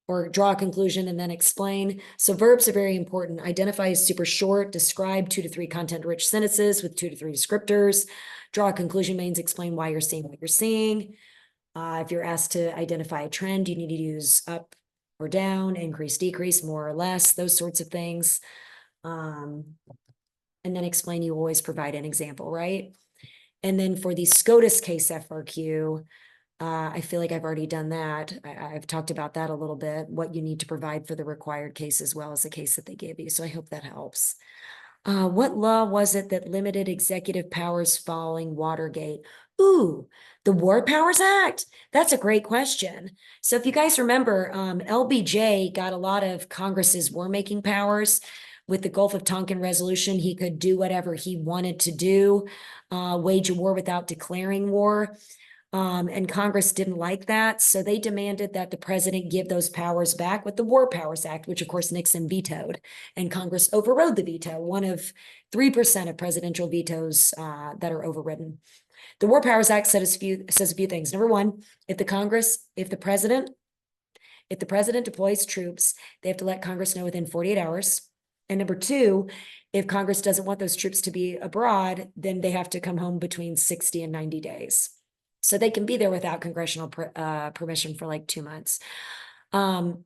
or draw a conclusion and then explain. So verbs are very important. Identify is super short. Describe 2 to 3 content-rich sentences with 2 to 3 descriptors. Draw a conclusion means explain why you're seeing what you're seeing. If you're asked to identify a trend, you need to use up or down, increase, decrease, more or less, those sorts of things. And then explain, you always provide an example, right? And then for the SCOTUS case FRQ, I feel like I've already done that. I've talked about that a little bit, what you need to provide for the required case as well as the case that they gave you. So I hope that helps. What law was it that limited executive powers following Watergate? Ooh, the War Powers Act. That's a great question. So if you guys remember, LBJ got a lot of Congress's war-making powers. With the Gulf of Tonkin resolution, he could do whatever he wanted to do, wage a war without declaring war. And Congress didn't like that. So they demanded that the president give those powers back with the War Powers Act, which of course Nixon vetoed. And Congress overrode the veto, one of 3% of presidential vetoes that are overridden. The War Powers Act says a few things. Number one, if the president deploys troops, they have to let Congress know within 48 hours. And number two, if Congress doesn't want those troops to be abroad, then they have to come home between 60 and 90 days. So they can be there without congressional permission for like 2 months.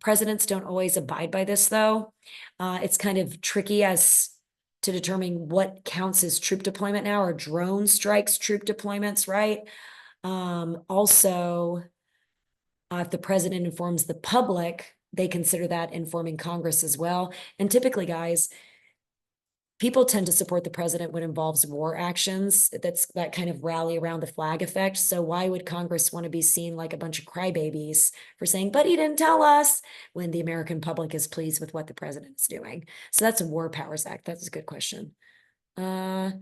Presidents don't always abide by this, though. It's kind of tricky as to determine what counts as troop deployment now, or drone strikes troop deployments, right? Also, if the president informs the public, they consider that informing Congress as well. And typically, guys, people tend to support the president when it involves war actions. That kind of rally around the flag effect. So why would Congress want to be seen like a bunch of crybabies for saying, but he didn't tell us, when the American public is pleased with what the president is doing? So that's a War Powers Act. That's a good question. Okay,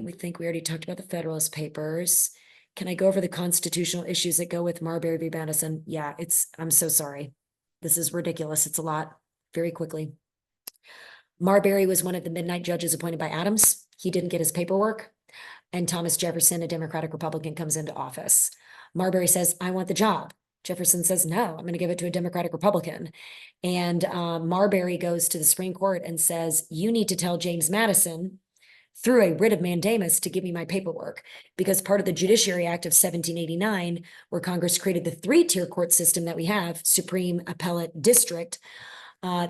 we think we already talked about the Federalist Papers. Can I go over the constitutional issues that go with Marbury v. Madison? Yeah, I'm so sorry. This is ridiculous. It's a lot. Very quickly. Marbury was one of the midnight judges appointed by Adams. He didn't get his paperwork. And Thomas Jefferson, a Democratic Republican, comes into office. Marbury says, I want the job. Jefferson says, no, I'm going to give it to a Democratic Republican. And Marbury goes to the Supreme Court and says, you need to tell James Madison through a writ of mandamus to give me my paperwork, because part of the Judiciary Act of 1789, where Congress created the three-tier court system that we have, Supreme, Appellate, District,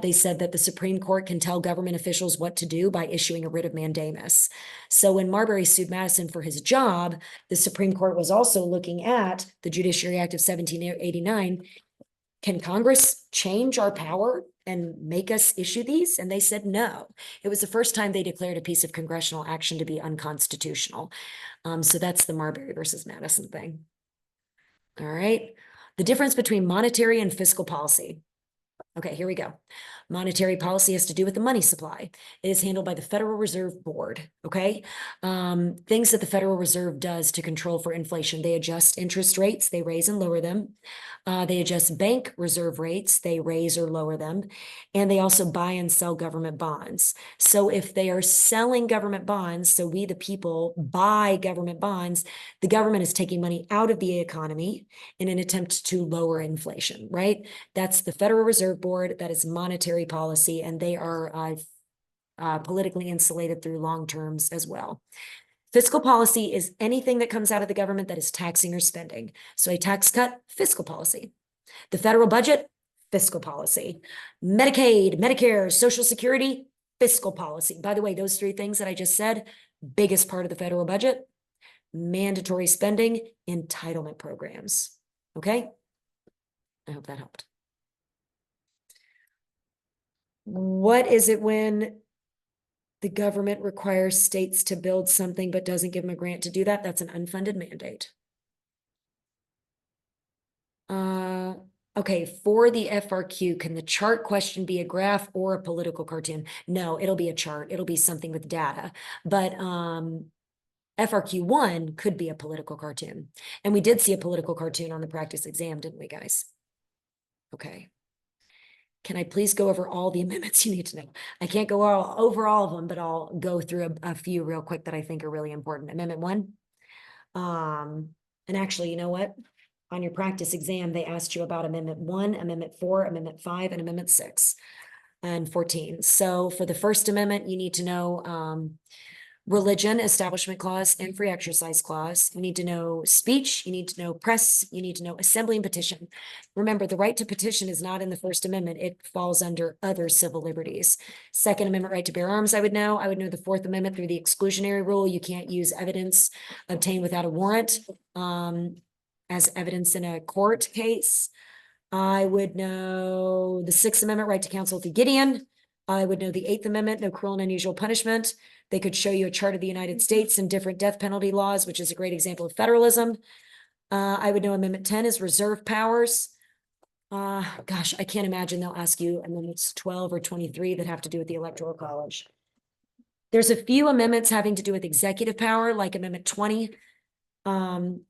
they said that the Supreme Court can tell government officials what to do by issuing a writ of mandamus. So when Marbury sued Madison for his job, the Supreme Court was also looking at the Judiciary Act of 1789. Can Congress change our power and make us issue these? And they said no. It was the first time they declared a piece of congressional action to be unconstitutional. So that's the Marbury versus Madison thing. All right. The difference between monetary and fiscal policy. Okay, here we go. Monetary policy has to do with the money supply. It is handled by the Federal Reserve Board, okay? Things that the Federal Reserve does to control for inflation. They adjust interest rates, they raise and lower them. They adjust bank reserve rates, they raise or lower them. And they also buy and sell government bonds. So if they are selling government bonds, so we the people buy government bonds, the government is taking money out of the economy in an attempt to lower inflation, right? That's the Federal Reserve Board, that is monetary policy, and they are politically insulated through long terms as well. Fiscal policy is anything that comes out of the government that is taxing or spending. So a tax cut, fiscal policy. The federal budget, fiscal policy. Medicaid, Medicare, Social Security, fiscal policy. By the way, those three things that I just said, biggest part of the federal budget, mandatory spending, entitlement programs. Okay? I hope that helped. What is it when the government requires states to build something but doesn't give them a grant to do that? That's an unfunded mandate. Okay, for the FRQ, can the chart question be a graph or a political cartoon? No, it'll be a chart. It'll be something with data. But FRQ1 could be a political cartoon. And we did see a political cartoon on the practice exam, didn't we, guys? Okay. Can I please go over all the amendments you need to know? I can't go over all of them, but I'll go through a few real quick that I think are really important. Amendment 1. And actually, you know what? On your practice exam, they asked you about Amendment 1, Amendment 4, Amendment 5, and Amendment 6 and 14. So for the First Amendment, you need to know religion, establishment clause, and free exercise clause. You need to know speech, you need to know press, you need to know assembly and petition. Remember, the right to petition is not in the First Amendment. It falls under other civil liberties. Second Amendment right to bear arms, I would know. I would know the Fourth Amendment through the exclusionary rule. You can't use evidence obtained without a warrant as evidence in a court case. I would know the Sixth Amendment right to counsel with Gideon. I would know the Eighth Amendment, no cruel and unusual punishment. They could show you a chart of the United States and different death penalty laws, which is a great example of federalism. I would know Amendment 10 is reserve powers. Gosh, I can't imagine they'll ask you amendments 12 or 23 that have to do with the Electoral College. There's a few amendments having to do with executive power, like Amendment 20,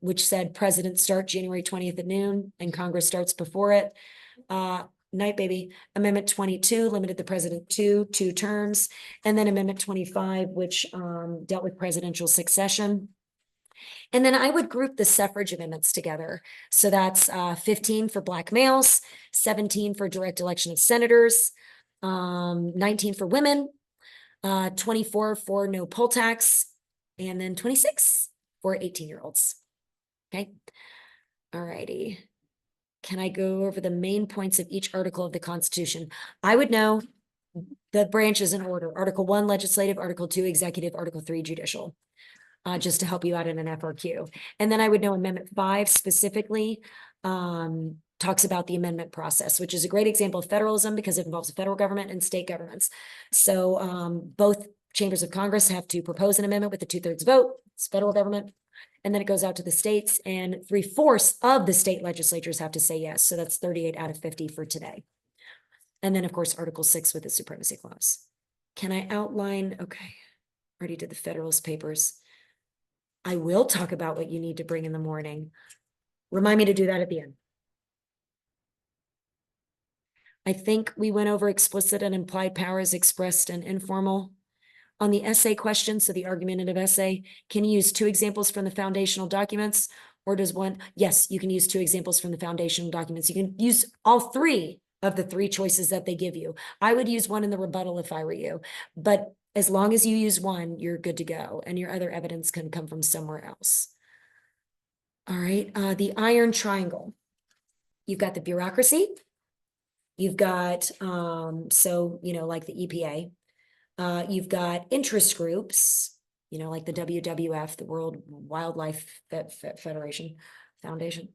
which said president start January 20th at noon and Congress starts before it. Night, baby. Amendment 22 limited the president to 2 terms. And then Amendment 25, which dealt with presidential succession. And then I would group the suffrage amendments together. So that's 15 for Black males, 17 for direct election of senators, 19 for women, 24 for no poll tax, and then 26 for 18-year-olds. Okay. All righty. Can I go over the main points of each article of the Constitution? I would know the branches in order. Article 1, legislative. Article 2, executive. Article 3, judicial. Just to help you out in an FRQ. And then I would know Amendment 5 specifically talks about the amendment process, which is a great example of federalism because it involves the federal government and state governments. So both chambers of Congress have to propose an amendment with a 2/3 vote. It's federal government. And then it goes out to the states, and 3/4 of the state legislatures have to say yes. So that's 38 out of 50 for today. And then, of course, Article 6 with the supremacy clause. Can I outline? Okay, already did the Federalist Papers. I will talk about what you need to bring in the morning. Remind me to do that at the end. I think we went over explicit and implied powers, expressed and informal. On the essay question, so the argumentative essay, can you use 2 examples from the foundational documents Or does one? Yes, you can use two examples from the foundational documents. You can use all three of the three choices that they give you. I would use one in the rebuttal if I were you, but as long as you use one, you're good to go, and your other evidence can come from somewhere else. All right, the iron triangle. You've got the bureaucracy. You've got, so, like the EPA. You've got interest groups, like the WWF, the World Wildlife Federation Foundation.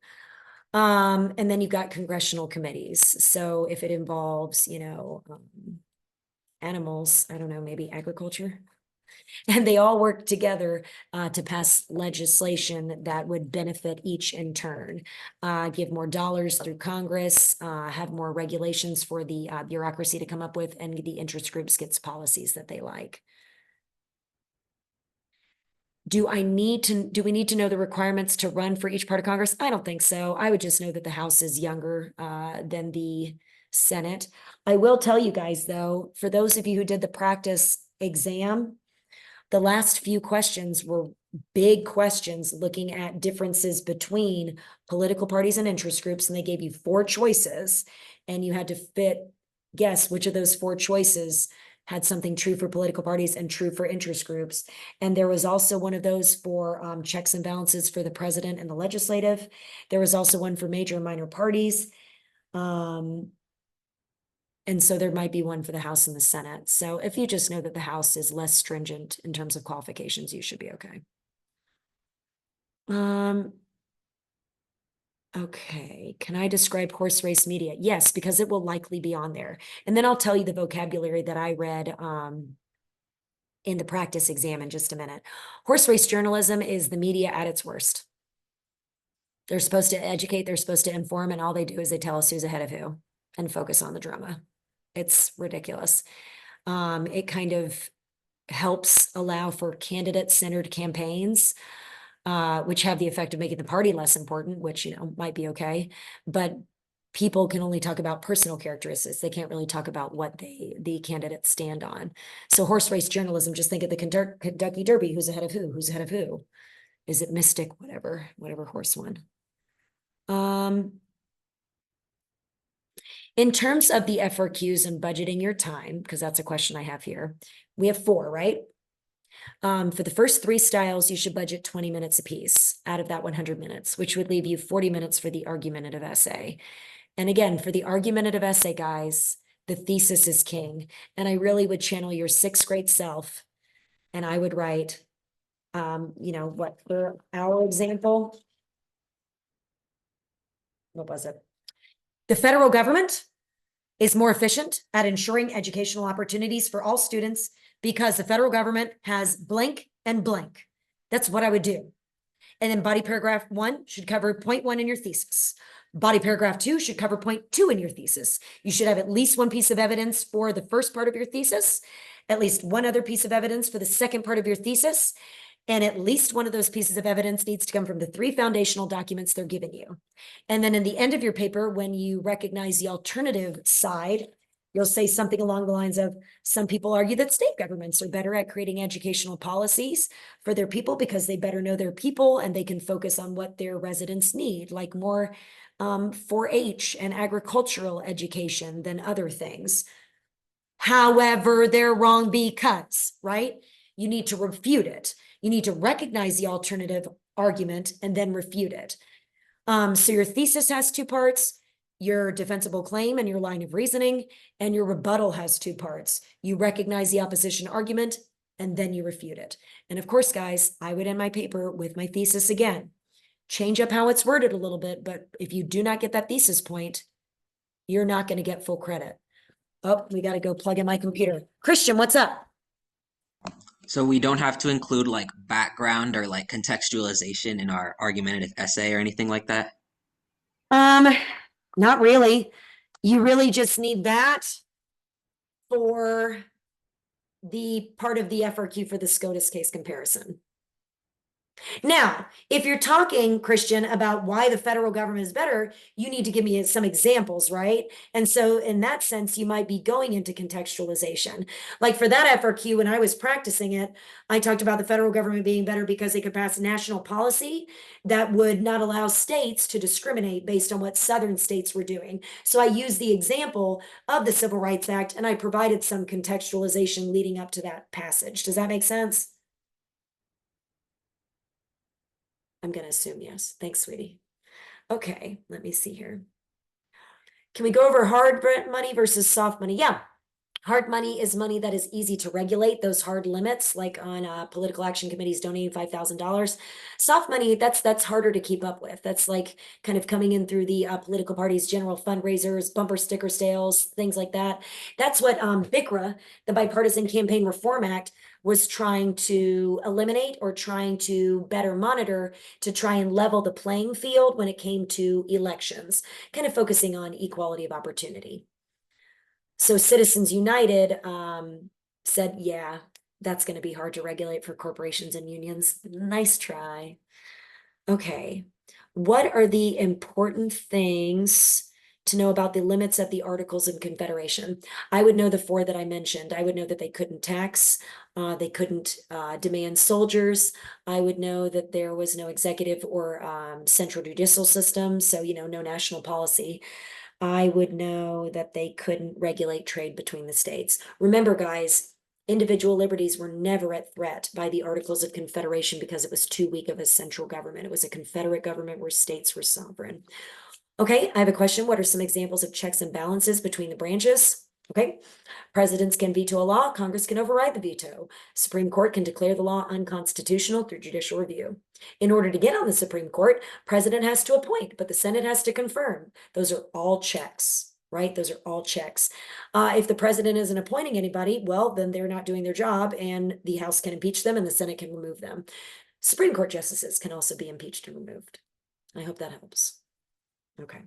And then you've got congressional committees. So if it involves, animals, I don't know, maybe agriculture. And they all work together to pass legislation that would benefit each in turn. Give more dollars through Congress, have more regulations for the bureaucracy to come up with, and the interest groups gets policies that they like. Do we need to know the requirements to run for each part of Congress? I don't think so. I would just know that the House is younger than the Senate. I will tell you guys, though, for those of you who did the practice exam, the last few questions were big questions looking at differences between political parties and interest groups, and they gave you 4 choices, and you had to guess which of those 4 choices had something true for political parties and true for interest groups. And there was also one of those for checks and balances for the president and the legislative. There was also one for major and minor parties. And so there might be one for the House and the Senate. So if you just know that the House is less stringent in terms of qualifications, you should be okay. Okay, can I describe horse race media? Yes, because it will likely be on there. And then I'll tell you the vocabulary that I read in the practice exam in just a minute. Horse race journalism is the media at its worst. They're supposed to educate, they're supposed to inform, and all they do is they tell us who's ahead of who and focus on the drama. It's ridiculous. It kind of helps allow for candidate-centered campaigns, which have the effect of making the party less important, which, might be okay. But people can only talk about personal characteristics. They can't really talk about what the candidates stand on. So horse race journalism, just think of the Kentucky Derby. Who's ahead of who? Who's ahead of who? Is it Mystic? Whatever horse won. In terms of the FRQs and budgeting your time, because that's a question I have here, we have 4, right? For the first 3 styles, you should budget 20 minutes apiece out of that 100 minutes, which would leave you 40 minutes for the argumentative essay. And again, for the argumentative essay, guys, the thesis is king. And I really would channel your 6th grade self, and I would write, what for our example, what was it? The federal government is more efficient at ensuring educational opportunities for all students because the federal government has blank and blank. That's what I would do. And then body paragraph 1 should cover point 1 in your thesis. Body paragraph 2 should cover point 2 in your thesis. You should have at least 1 piece of evidence for the first part of your thesis, at least 1 other piece of evidence for the second part of your thesis, and at least 1 of those pieces of evidence needs to come from the 3 foundational documents they're giving you. And then in the end of your paper, when you recognize the alternative side, you'll say something along the lines of, some people argue that state governments are better at creating educational policies for their people because they better know their people and they can focus on what their residents need, like more 4-H and agricultural education than other things. However, they're wrong because, right? You need to refute it. You need to recognize the alternative argument and then refute it. So your thesis has 2 parts, your defensible claim and your line of reasoning, and your rebuttal has 2 parts. You recognize the opposition argument, and then you refute it. And of course, guys, I would end my paper with my thesis again. Change up how it's worded a little bit, but if you do not get that thesis point, you're not going to get full credit. Oh, we got to go plug in my computer. Christian, what's up? So we don't have to include like background or like contextualization in our argumentative essay or anything like that. Not really. You really just need that for the part of the FRQ for the SCOTUS case comparison. Now, if you're talking, Christian, about why the federal government is better, you need to give me some examples, right? And so, in that sense, you might be going into contextualization. Like for that FRQ, when I was practicing it, I talked about the federal government being better because they could pass national policy that would not allow states to discriminate based on what Southern states were doing. So, I used the example of the Civil Rights Act and I provided some contextualization leading up to that passage. Does that make sense? I'm going to assume yes. Thanks, sweetie. Okay, let me see here. Can we go over hard money versus soft money? Yeah. Hard money is money that is easy to regulate, those hard limits, like on political action committees donating $5,000. Soft money, that's harder to keep up with. That's like kind of coming in through the political parties' general fundraisers, bumper sticker sales, things like that. That's what BICRA, the Bipartisan Campaign Reform Act, was trying to eliminate or trying to better monitor to try and level the playing field when it came to elections, kind of focusing on equality of opportunity. So Citizens United said, yeah, that's going to be hard to regulate for corporations and unions. Nice try. Okay. What are the important things to know about the limits of the Articles of Confederation? I would know the four that I mentioned. I would know that they couldn't tax, they couldn't demand soldiers. I would know that there was no executive or central judicial system, so, no national policy. I would know that they couldn't regulate trade between the states. Remember, guys, individual liberties were never at threat by the Articles of Confederation because it was too weak of a central government. It was a confederate government where states were sovereign. Okay, I have a question. What are some examples of checks and balances between the branches? Okay, presidents can veto a law, Congress can override the veto. Supreme Court can declare the law unconstitutional through judicial review. In order to get on the Supreme Court, president has to appoint, but the Senate has to confirm. Those are all checks, right? Those are all checks. If the president isn't appointing anybody, well, then they're not doing their job and the House can impeach them and the Senate can remove them. Supreme Court justices can also be impeached and removed. I hope that helps. Okay.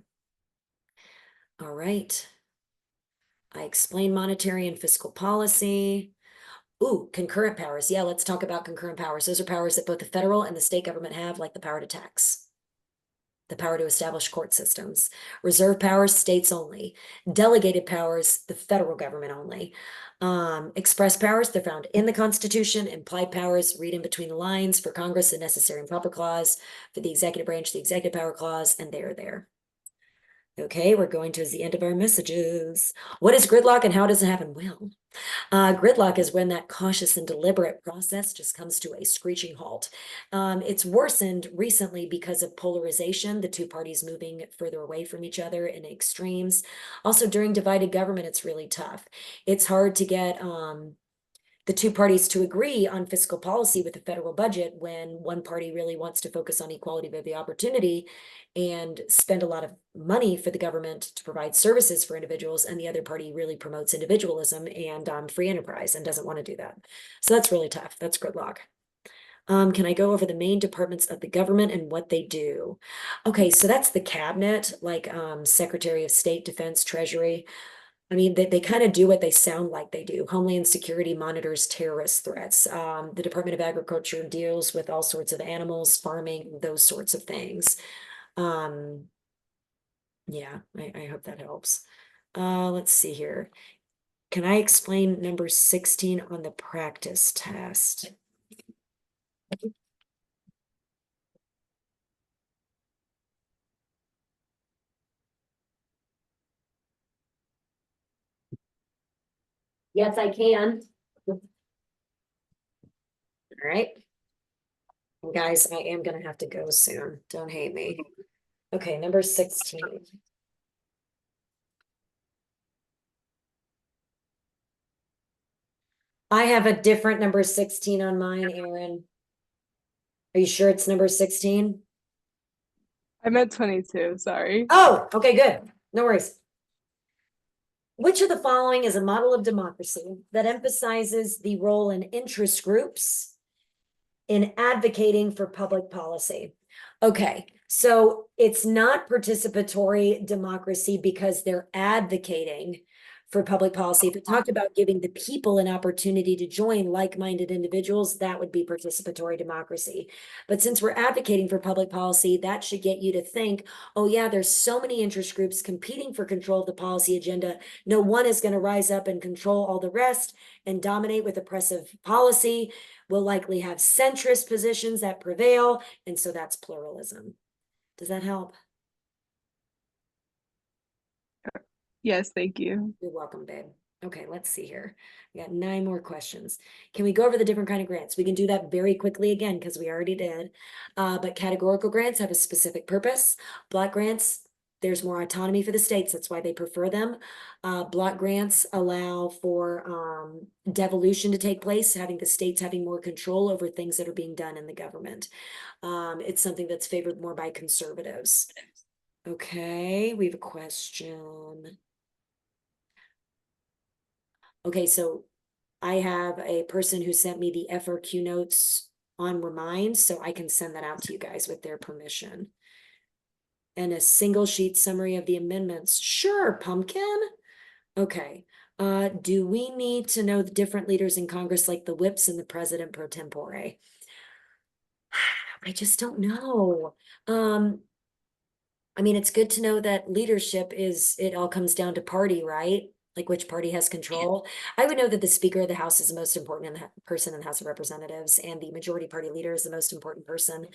All right. I explained monetary and fiscal policy. Ooh, concurrent powers. Yeah, let's talk about concurrent powers. Those are powers that both the federal and the state government have, like the power to tax, the power to establish court systems. Reserve powers, states only. Delegated powers, the federal government only. Express powers, they're found in the Constitution. Implied powers, read in between the lines. For Congress, the necessary and proper clause. For the executive branch, the executive power clause, and they are there. Okay, we're going towards the end of our messages. What is gridlock and how does it happen? Well, gridlock is when that cautious and deliberate process just comes to a screeching halt. It's worsened recently because of polarization, the two parties moving further away from each other in extremes. Also, during divided government, it's really tough. It's hard to get the two parties to agree on fiscal policy with the federal budget when one party really wants to focus on equality of the opportunity and spend a lot of money for the government to provide services for individuals, and the other party really promotes individualism and free enterprise and doesn't want to do that. So that's really tough. That's gridlock. Can I go over the main departments of the government and what they do? Okay, so that's the cabinet, like Secretary of State, Defense, Treasury. I mean, they kind of do what they sound like they do. Homeland Security monitors terrorist threats. The Department of Agriculture deals with all sorts of animals, farming, those sorts of things. Yeah, I hope that helps. Let's see here. Can I explain number 16 on the practice test? Yes, I can. All right. And guys, I am gonna have to go soon. Don't hate me. Okay, number 16. I have a different number 16 on mine, Aaron. Are you sure it's number 16? I meant 22, sorry. Oh, okay, good. No worries. Which of the following is a model of democracy that emphasizes the role in interest groups in advocating for public policy? Okay, so it's not participatory democracy because they're advocating for public policy. If it talked about giving the people an opportunity to join like-minded individuals, that would be participatory democracy. But since we're advocating for public policy, that should get you to think, oh yeah, there's so many interest groups competing for control of the policy agenda. No one is going to rise up and control all the rest and dominate with oppressive policy. We'll likely have centrist positions that prevail. And so that's pluralism. Does that help? Yes, thank you. You're welcome, babe. Okay, let's see here. We got 9 more questions. Can we go over the different kind of grants? We can do that very quickly again, because we already did. But categorical grants have a specific purpose. Block grants, there's more autonomy for the states. That's why they prefer them. Block grants allow for devolution to take place, having the states having more control over things that are being done in the government. It's something that's favored more by conservatives. Okay, we have a question. Okay, so I have a person who sent me the FRQ notes on Remind, so I can send that out to you guys with their permission. And a single sheet summary of the amendments. Sure, Pumpkin. Okay. Do we need to know the different leaders in Congress, like the whips and the president pro tempore? I just don't know. I mean, it's good to know that leadership it all comes down to party, right? Like which party has control. I would know that the Speaker of the House is the most important person in the House of Representatives, and the majority party leader is the most important person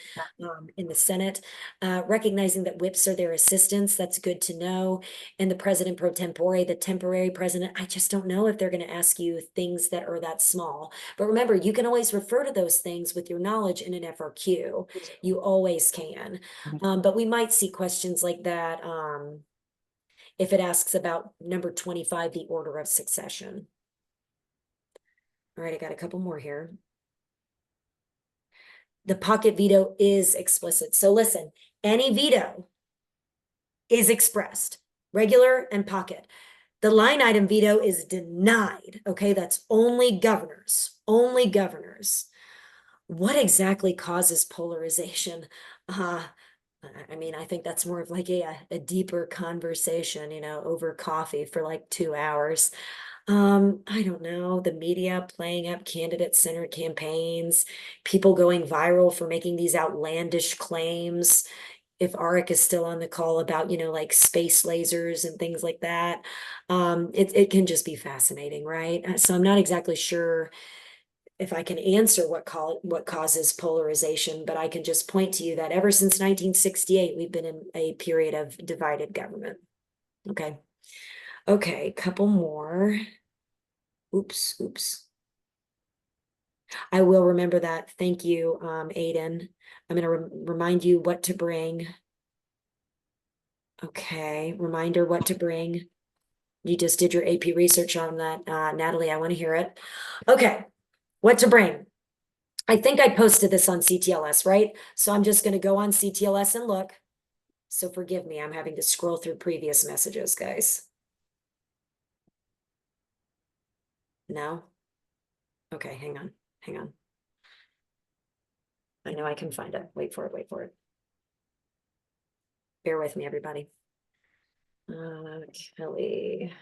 in the Senate. Recognizing that whips are their assistants, that's good to know. And the president pro tempore, the temporary president, I just don't know if they're going to ask you things that are that small. But remember, you can always refer to those things with your knowledge in an FRQ. You always can. But we might see questions like that if it asks about number 25, the order of succession. All right, I got a couple more here. The pocket veto is explicit. So listen, any veto is expressed, regular and pocket. The line item veto is denied. Okay, that's only governors, only governors. What exactly causes polarization? I mean, I think that's more of like a deeper conversation, over coffee for like 2 hours. I don't know, the media playing up candidate-centered campaigns, people going viral for making these outlandish claims. If Arik is still on the call about, like space lasers and things like that, it can just be fascinating, right? So I'm not exactly sure if I can answer what causes polarization, but I can just point to you that ever since 1968, we've been in a period of divided government. Okay, couple more. Oops. I will remember that. Thank you, Aiden. I'm going to remind you what to bring. Okay, reminder what to bring. You just did your AP research on that, Natalie. I want to hear it. Okay, what to bring. I think I posted this on CTLS, right? So I'm just going to go on CTLS and look. So forgive me, I'm having to scroll through previous messages, guys. No? Okay, hang on. I know I can find it. Wait for it. Bear with me, everybody. Kelly.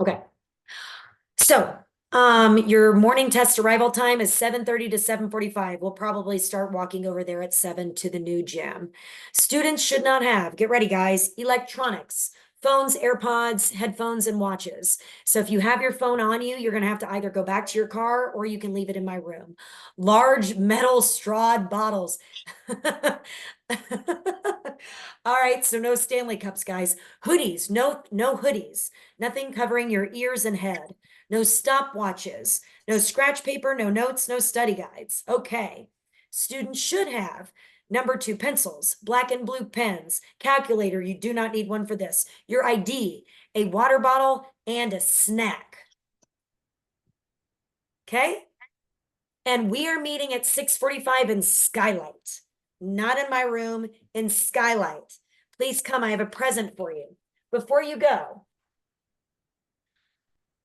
Okay. So, your morning test arrival time is 7:30 to 7:45. We'll probably start walking over there at 7 to the new gym. Students should not have, get ready guys, electronics, phones, AirPods, headphones, and watches. So if you have your phone on you, you're gonna have to either go back to your car or you can leave it in my room. Large metal strawed bottles. All right, so no Stanley Cups, guys. Hoodies, no hoodies. Nothing covering your ears and head. No stopwatches, no scratch paper, no notes, no study guides. Okay. Students should have number 2 pencils, black and blue pens, calculator. You do not need one for this. Your ID, a water bottle, and a snack. Okay. And we are meeting at 6:45 in Skylight, not in my room, in Skylight. Please come. I have a present for you. Before you go,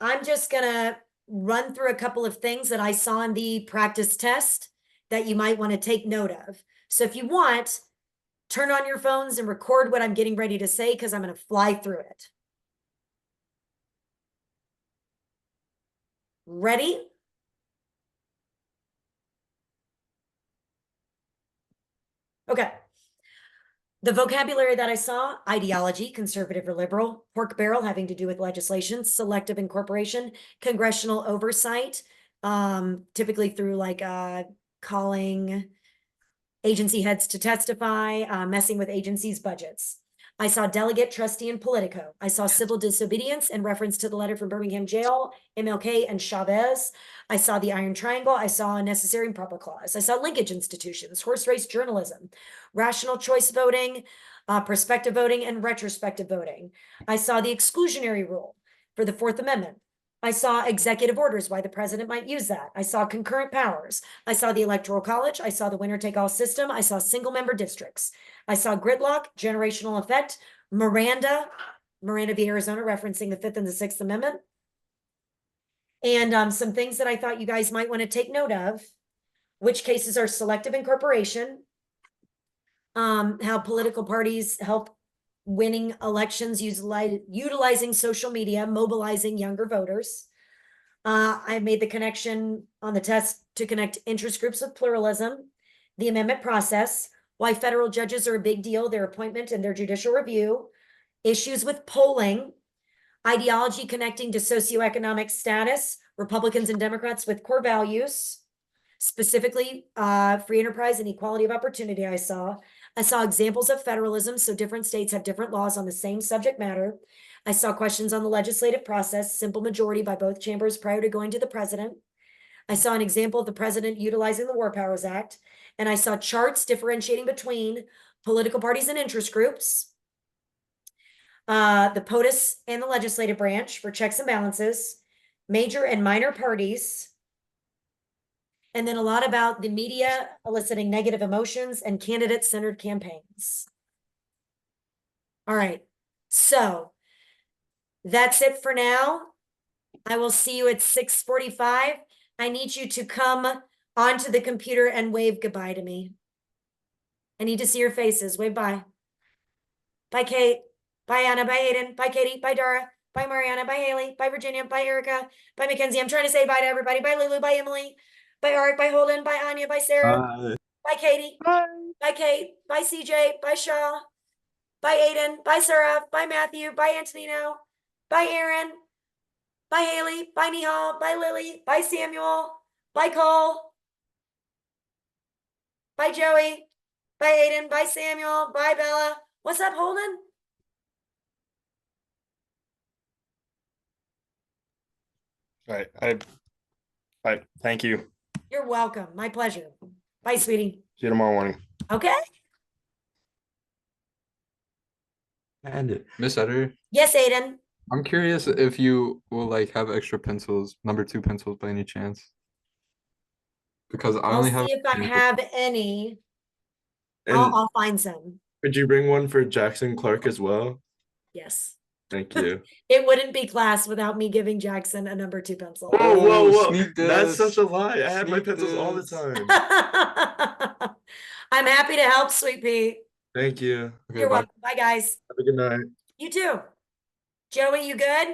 I'm just going to run through a couple of things that I saw in the practice test that you might want to take note of. So if you want, turn on your phones and record what I'm getting ready to say because I'm going to fly through it. Ready? Okay. The vocabulary that I saw: ideology, conservative or liberal; pork barrel, having to do with legislation; selective incorporation; congressional oversight, typically through like calling agency heads to testify, messing with agencies' budgets. I saw delegate, trustee, and politico. I saw civil disobedience in reference to the letter from Birmingham jail, MLK, and Chavez. I saw the Iron Triangle. I saw a necessary and proper clause. I saw linkage institutions, horse race journalism, rational choice voting, prospective voting, and retrospective voting. I saw the exclusionary rule for the Fourth Amendment. I saw executive orders, why the president might use that. I saw concurrent powers. I saw the electoral college. I saw the winner take all system. I saw single member districts. I saw gridlock, generational effect, Miranda v. Arizona, referencing the Fifth and the Sixth Amendment. And some things that I thought you guys might want to take note of: which cases are selective incorporation, how political parties help winning elections, utilizing social media, mobilizing younger voters. I made the connection on the test to connect interest groups with pluralism, the amendment process, why federal judges are a big deal, their appointment and their judicial review, issues with polling, ideology connecting to socioeconomic status, Republicans and Democrats with core values, specifically free enterprise and equality of opportunity. I saw examples of federalism, so different states have different laws on the same subject matter. I saw questions on the legislative process, simple majority by both chambers prior to going to the president. I saw an example of the president utilizing the War Powers Act, and I saw charts differentiating between political parties and interest groups, the POTUS and the legislative branch for checks and balances, major and minor parties, and then a lot about the media eliciting negative emotions and candidate-centered campaigns. All right, so that's it for now. I will see you at 6:45. I need you to come onto the computer and wave goodbye to me. I need to see your faces. Wave bye. Bye, Kate. Bye, Anna. Bye, Hayden. Bye, Katie. Bye, Dara. Bye, Mariana. Bye, Haley. Bye, Virginia. Bye, Erica. Bye, Mackenzie. I'm trying to say bye to everybody. Bye, Lulu. Bye, Emily. Bye, Art. Bye, Holden. Bye, Anya. Bye, Sarah. Bye, Katie. Bye. Bye, Kate. Bye, CJ. Bye, Shaw. Bye, Aiden. Bye, Sarah. Bye, Matthew. Bye, Antonino. Bye, Aaron. Bye, Haley. Bye, Nihal. Bye, Lily. Bye, Samuel. Bye, Cole. Bye, Joey. Bye, Aiden. Bye, Samuel. Bye, Bella. What's up, Holden? All right. Thank you. You're welcome. My pleasure. Bye, sweetie. See you tomorrow morning. Okay. And Miss Editor, Yes, Aiden. I'm curious if you will like have extra pencils, number 2 pencils by any chance. Because I I'll only see have if I have any. And I'll find some. could you bring one for Jackson Clark as well? Yes. Thank you. It wouldn't be class without me giving Jackson a number 2 pencil. Whoa. sneak That's this. such a lie. I have my Sneak pencils all the this. time. I'm happy to help, Sweet Pea. Thank you. Okay, You're bye. welcome. Bye, guys. Have a good night. You too. Joey, you good?